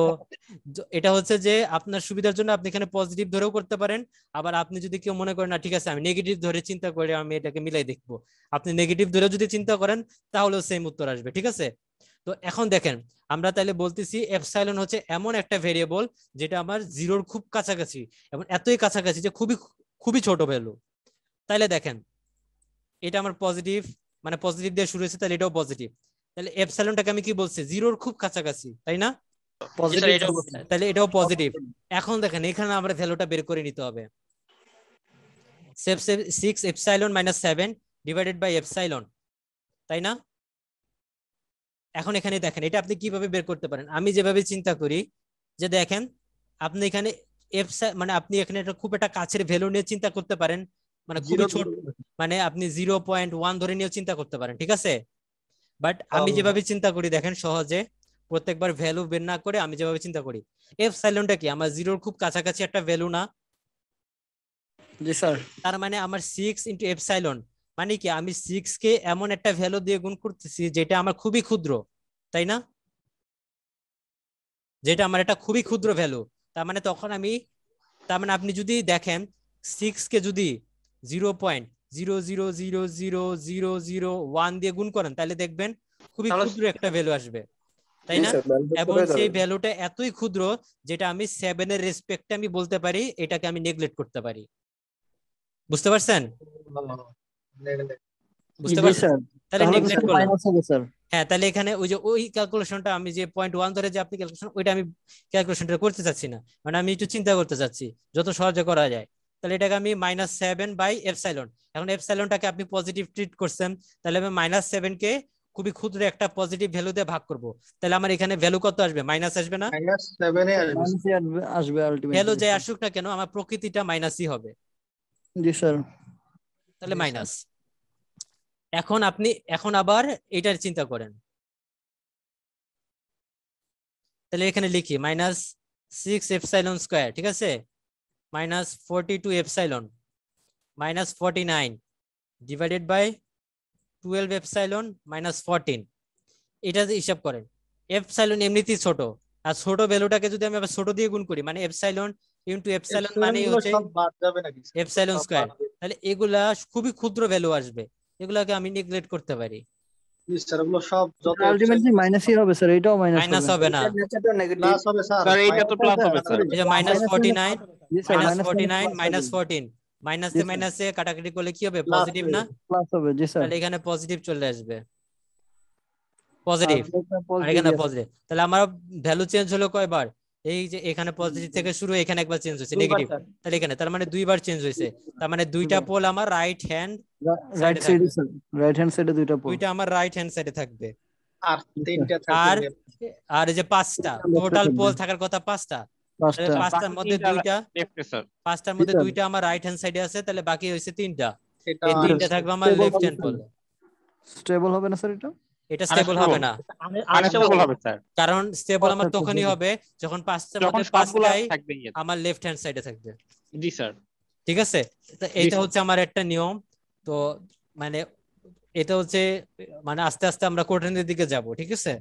এটা হচ্ছে যে আপনার সুবিধার জন্য আপনি এখানে পজিটিভ ধরেও করতে পারেন, আবার আপনি যদি কেউ মনে করেন না ঠিক আছে আমি নেগেটিভ ধরে চিন্তা করে আমি এটাকে মিলাই দেখবো, আপনি নেগেটিভ ধরে যদি চিন্তা করেন তাহলেও সেম উত্তর আসবে, ঠিক আছে? তো এখন দেখেন আমরা তাহলে বলতেছি এপসাইলন হচ্ছে এমন একটা ভেরিয়েবল যেটা আমার 0-র খুব কাছাকাছি, এবং এতই কাছাকাছি যে খুবই খুবই ছোট ভ্যালু। তাহলে দেখেন এটা আমার পজিটিভ, মানে পজিটিভ দিয়ে শুরু হয়েছে, তাহলে এটাও পজিটিভ। তাহলে এপসাইলনটাকে আমি কি বলছি? 0-র খুব কাছাকাছি, তাই না? তাহলে এটাও পজিটিভ। এখন দেখেন এখানে আমরা ভ্যালুটা বের করে নিতে হবে। 6 এপসাইলন -7 ডিভাইডেড বাই এপসাইলন, তাই না? এখন এখানে দেখেন এটা আপনি কিভাবে বের করতে পারেন। আমি যেভাবে চিন্তা করি যে দেখেন আপনি এখানে মানে আপনি এখানে একটা খুব একটা কাছের ভ্যালু নিয়ে চিন্তা করতে পারেন, মানে খুবই ছোট, মানে আপনি 0.1 ধরে নিয়ে চিন্তা করতে পারেন, ঠিক আছে? বাট আমি যেভাবে চিন্তা করি দেখেন সহজে, প্রত্যেকবার ভ্যালু বের না করে আমি যেভাবে চিন্তা করি, এপসাইলনটা কি আমার 0-র খুব কাছাকাছি একটা ভ্যালু না? জি স্যার। তার মানে আমার 6 ইনটু এপসাইলন মানে কি আমি 6 কে এমন একটা ভ্যালু দিয়ে গুণ করতেছি যেটা আমার খুবই ক্ষুদ্র, তাই না? যেটা আমার একটা খুবই ক্ষুদ্র ভ্যালু। তার মানে তখন আমি, তার মানে আপনি যদি দেখেন 6 কে যদি 0.0000001 দিয়ে গুণ করেন তাহলে দেখবেন খুবই ক্ষুদ্র একটা ভ্যালু আসবে, তাই না? এবং সেই ভ্যালুটা এতই ক্ষুদ্র যেটা আমি 7 এর রেসপেক্টে আমি বলতে পারি এটাকে আমি নেগলেক্ট করতে পারি। বুঝতে পারছেন? বুঝতে পারছেন? তাহলে নেগলেক্ট করলাম। হ্যাঁ, তাহলে এখানে ওই যে ওই ক্যালকুলেশনটা আমি যে 0.1 ধরে যে আপনি ক্যালকুলেশন, ওইটা আমি ক্যালকুলেশনটা করতে চাচ্ছি না, মানে আমি একটু চিন্তা করতে চাচ্ছি যত সহজে করা যায়। তাহলে এটাকে আমি -7 বাই এপসাইলন, এখন এপসাইলনটাকে আপনি পজিটিভ ট্রিট করছেন, তাহলে আমি -7 কে খুবই ক্ষুদ্র একটা পজিটিভ ভ্যালু দিয়ে ভাগ করব, তাহলে আমার এখানে ভ্যালু কত আসবে? মাইনাস আসবে না? -7 আসবে আলটিমেটলি। ভ্যালু যাই আসুক না কেন আমার প্রকৃতিটা মাইনাসই হবে। জি স্যার। তাহলে মাইনাস। এখন আবার এটার চিন্তা করেন, তাহলে এখানে লিখি -6 এপসাইলন স্কয়ার, ঠিক আছে, -42 এপসাইলন -49 ডিভাইডেড বাই 12 এপসাইলন -14। এটা যে হিসাব করেন এপসাইলন এমনিতেই ছোট, আর ছোট ভ্যালুটাকে যদি আমি আবার ছোট দিয়ে গুণ করি মানে এপসাইলন ইনটু এপসাইলন মানে হচ্ছে এপসাইলন স্কয়ার, তাহলে এগুলা খুবই ক্ষুদ্র ভ্যালু আসবে, এগুলাকে আমি নেগলেক্ট করতে পারি। স্যার এগুলো সব যত আলটিমেটলি মাইনাসই হবে স্যার, এটাও মাইনাস হবে না, প্লাস হবে স্যার। স্যার এইটা তো প্লাস হবে স্যার। এই যে -49 -14 মাইনাসে মাইনাসে কাটাকাটি করলে কি হবে, পজিটিভ না? প্লাস হবে। জি স্যার। তাহলে এখানে পজিটিভ চলে আসবে, পজিটিভ, আর এখানে পজিটিভ। তাহলে আমার ভ্যালু চেঞ্জ হলো কয়বার? এই যে এখানে পজিটিভ থেকে শুরু, এখানে একবার চেঞ্জ হয়েছে নেগেটিভ, তাহলে এখানে তার মানে দুইবার চেঞ্জ হয়েছে। তার মানে দুইটা পোল আমার রাইট হ্যান্ড রাইট সাইডে স্যার, রাইট হ্যান্ড সাইডে দুইটা পোল, দুইটা আমার রাইট হ্যান্ড সাইডে থাকবে। আর তিনটা আর থাকবে, আর এই যে পাঁচটা টোটাল পোল থাকার কথা, পাঁচটা, পাঁচটার মধ্যে দুইটা, পাঁচটার মধ্যে দুইটা আমার রাইট হ্যান্ড সাইডে আছে, তাহলে বাকি হয়েছে তিনটা, এই তিনটা থাকবে আমার লেফট হ্যান্ড পোল। স্টেবল হবে না স্যার এটা? এটা স্টেবল হবে না, আনস্টেবল হবে স্যার, কারণ স্টেবল আমার তখনই হবে যখন পাঁচটার মধ্যে পাঁচটাই আমার লেফট হ্যান্ড সাইডে থাকবে। জি স্যার, ঠিক আছে, এইটা হচ্ছে আমার একটা নিয়ম। তো মানে এটা হচ্ছে মানে আস্তে আস্তে আমরা কঠিনের দিকে যাব, ঠিক আছে?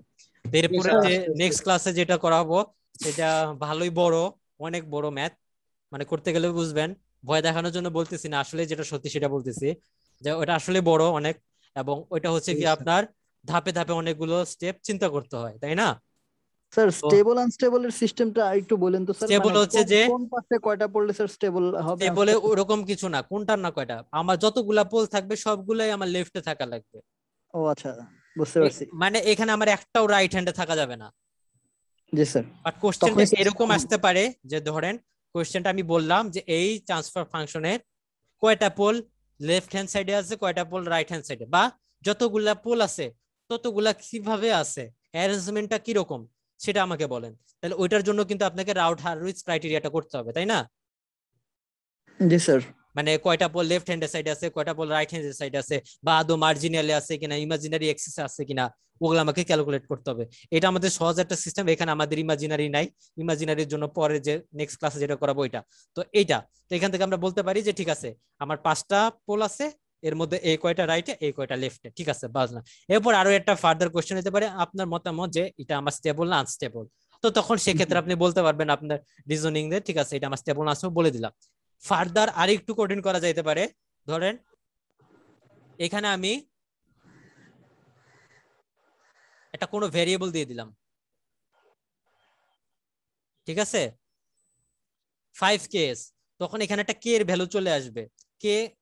এরপরে যে নেক্সট ক্লাসে যেটা করাবো সেটা ভালোই বড়, অনেক বড় ম্যাথ, মানে করতে গেলে বুঝবেন, ভয় দেখানোর জন্য বলতেছি না, আসলে যেটা সত্যি সেটা বলতেছি, যে ওটা আসলে বড় অনেক, এবং ওইটা হচ্ছে কি আপনার ধাপে ধাপে অনেকগুলো স্টেপ চিন্তা করতে হয়, তাই না? স্যার স্টেবল আনস্টেবল এর সিস্টেমটা একটু বলেন তো স্যার। স্টেবল হচ্ছে যে কোন পাশে কয়টা পড়লে স্যার স্টেবল হবে? স্টেবলে ওরকম কিছু না, কোনটা না কয়টা, আমার যতগুলা পোল থাকবে সবগুলাই আমার লেফটে থাকা লাগবে। ও আচ্ছা, বুঝতে পারছি। মানে এখানে আমার একটাও রাইট হ্যান্ডে থাকা যাবে না। জি স্যার। বাট কোশ্চেনটা এরকম আসতে পারে যে ধরেন কোশ্চেনটা আমি বললাম যে এই ট্রান্সফার ফাংশনের কয়টা পোল লেফট হ্যান্ড সাইডে আছে, কয়টা পোল রাইট হ্যান্ড সাইডে, বা যতগুলা পোল আছে ততগুলা কিভাবে আছে, অ্যারেঞ্জমেন্টটা কি রকম সেটা আমাকে বলেন। তাহলে ওইটার জন্য কিন্তু আপনাকে রাউট-হারউইচ ক্রাইটেরিয়াটা করতে হবে, তাই না? জি স্যার। মানে কয়টা পোল লেফট হ্যান্ড সাইডে আছে, কয়টা পোল রাইট হ্যান্ড সাইডে আছে, বা আদৌ মার্জিনালি আছে কিনা, ইমাজিনারি এক্সিসে আছে কিনা, ওগুলো আমাকে ক্যালকুলেট করতে হবে। এটা আমাদের সহজ একটা সিস্টেম, এখানে আমাদের ইমাজিনারি নাই, ইমাজিনারির জন্য পরে যে নেক্সট ক্লাসে যেটা করাবো এটা। তো এইটা তো এখান থেকে আমরা বলতে পারি যে ঠিক আছে আমার পাঁচটা পোল আছে, এর মধ্যে এই কয়টা রাইটে এই কয়টা লেফটে, ঠিক আছে, বাস না। এরপর আরো একটা ফার্দার কোশ্চেন হতে পারে আপনার মতামত যে এটা আমার স্টেবল না আনস্টেবল, তো তখন সেক্ষেত্রে আপনি বলতে পারবেন আপনার রিজনিং দিয়ে, ঠিক আছে এটা আমার স্টেবল না আনস্টেবল বলে দিলাম। ফার্দার আর একটু কঠিন করা যাইতে পারে, ধরেন এখানে আমি একটা কোনো ভেরিয়েবল দিয়ে দিলাম, ঠিক আছে 5ks, তখন এখানে একটা কে এর ভ্যালু চলে আসবে,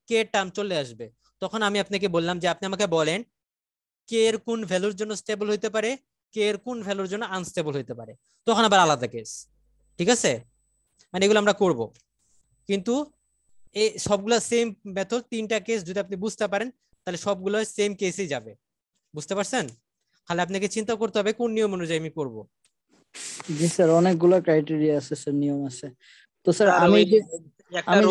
কে টার্ম চলে আসবে। তখন আমি আপনাকে বললাম যে আপনি আমাকে বলেন কে এর কোন ভ্যালুর জন্য স্টেবল হইতে পারে, কে এর কোন ভ্যালুর জন্য আনস্টেবল হইতে পারে, তখন আবার আলাদা কেস, ঠিক আছে? মানে এগুলো আমরা করব, কিন্তু এই সবগুলা সেম মেথড, তিনটা কেস যদি আপনি বুঝতে পারেন তাহলে সবগুলো সেম কেসেই যাবে, বুঝতে পারছেন? তাহলে আপনাকে চিন্তা করতে হবে কোন নিয়ম অনুযায়ী আমি করব। জি স্যার, অনেকগুলো ক্রাইটেরিয়া আছে স্যার, নিয়ম আছে। তো স্যার আমি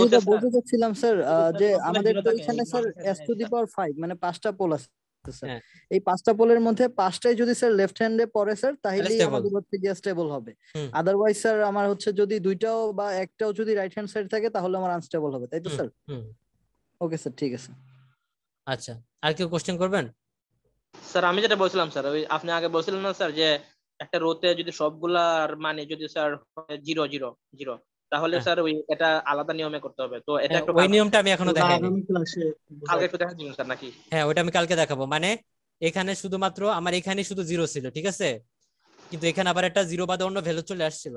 যেটা বলতে চাচ্ছিলাম স্যার, যে আমাদের তো এখানে স্যার s⁵ মানে 5টা পোল আছে স্যার, এই 5টা পোলের মধ্যে 5টাই যদি স্যার লেফট হ্যান্ডে পড়ে স্যার তাহলেই আমাদের হচ্ছে গিয়ে স্টেবল হবে। আদারওয়াইজ স্যার আমার হচ্ছে যদি দুইটাও বা একটাও যদি রাইট হ্যান্ড সাইড থাকে তাহলে আমার আনস্টেবল হবে, তাই তো স্যার? ওকে স্যার, ঠিক আছে। আচ্ছা, আর কেউ কোশ্চেন করবেন? স্যার আমি যেটা বলছিলাম স্যার, ওই আপনি আগে বলছিলেন না স্যার যে একটা রোতে যদি সবগুলার মানে যদি স্যার 0 0 0 তাহলে স্যার ওই এটা আলাদা নিয়মে করতে হবে, তো এটা একটু ওই নিয়মটা আমি এখনো দেখাইনি, কালকে একটু দেখা দিবেন স্যার নাকি? হ্যাঁ ওটা আমি কালকে দেখাবো। মানে এখানে শুধুমাত্র আমার এখানে শুধু 0 ছিল, ঠিক আছে, কিন্তু এখানে আবার একটা 0 বাদে অন্য ভ্যালু চলে আসছিল,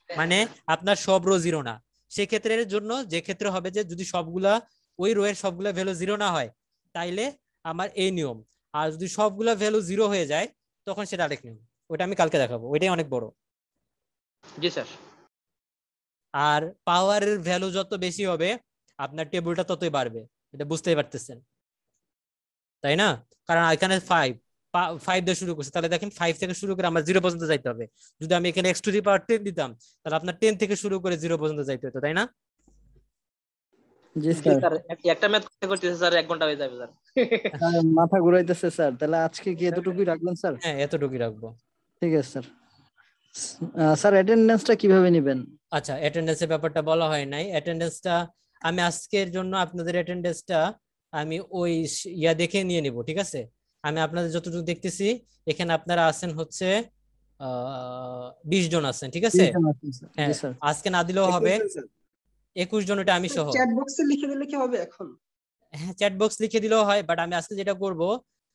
মানে আপনার সব রো 0 না, সেক্ষেত্রের জন্য যে ক্ষেত্রে হবে যে যদি সবগুলা ওই রো এর সবগুলা ভ্যালু 0 না হয় তাইলে আমার এই নিয়ম, আর যদি সবগুলা ভ্যালু 0 হয়ে যায় তখন সেটা আরেক নিয়ম, ওটা আমি কালকে দেখাবো, ওইটাই অনেক বড়। জি স্যার। আর পাওয়ারের ভ্যালু যত বেশি হবে আপনার টেবিলটা ততই বাড়বে, এটা বুঝতেই পারতেছেন তাই না? কারণ এখানে 5 দিয়ে শুরু করছে, তাহলে দেখেন 5 থেকে শুরু করে আমার 0 পর্যন্ত যাইতে হবে। যদি আমি এখানে x⁻10 দিতাম তাহলে আপনার 10 থেকে শুরু করে 0 পর্যন্ত যাইতে হতো, তাই না? জি স্যার, একটা ম্যাথ করতেছে স্যার 1 ঘন্টা হয়ে যাবে স্যার। মাথা ঘুরাইতেছে স্যার। তাহলে আজকে কি এতটুকুই রাখবেন স্যার? হ্যাঁ এতটুকুই রাখবো। ঠিক আছে স্যার। স্যার অ্যাটেনডেন্সটা কিভাবে নেবেন? আচ্ছা, অ্যাটেনডেন্সের ব্যাপারটা বলা হয় নাই। অ্যাটেনডেন্সটা আমি আজকের জন্য আপনাদের অ্যাটেনডেন্সটা আমি ওই ইয়া দেখে নিয়ে নিব, ঠিক আছে? আমি আপনাদের যতটুকু দেখতেছি এখানে আপনারা আছেন হচ্ছে 20 জন আছেন, ঠিক আছে? হ্যাঁ, আজকে না দিলেও হবে 21 জন, এটা আমি সহ। চ্যাট বক্সে লিখে দিলে কি হবে এখন? হ্যাঁ চ্যাট বক্স লিখে দিলেও হয়, বাট আমি আজকে যেটা করব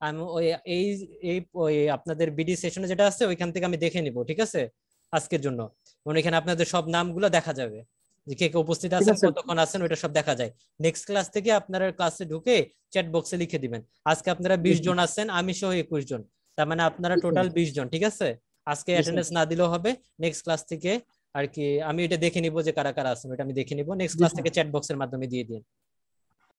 আমি ওই আপনাদের বিডি সেশনে যেটা আছে ওইখান থেকে আমি দেখে নিব, ঠিক আছে? আজকের জন্য মানে এখানে আপনাদের সব নামগুলো দেখা যাবে, যে কে কে উপস্থিত আছেন, কতক্ষণ আছেন, ওইটা সব দেখা যায়। নেক্সট ক্লাস থেকে আপনারা ক্লাসে ঢুকে চ্যাট বক্সে লিখে দিবেন। আজকে আপনারা 20 জন আছেন, আমি সহ 21 জন, তার মানে আপনারা টোটাল 20 জন, ঠিক আছে? আজকে অ্যাটেন্ডেন্স না দিলেও হবে, নেক্সট ক্লাস থেকে আর কি আমি এটা দেখে নিব যে কারা কারা আছেন, ওটা আমি দেখে নিব, নেক্সট ক্লাস থেকে চ্যাট বক্সের মাধ্যমে দিয়ে দিন।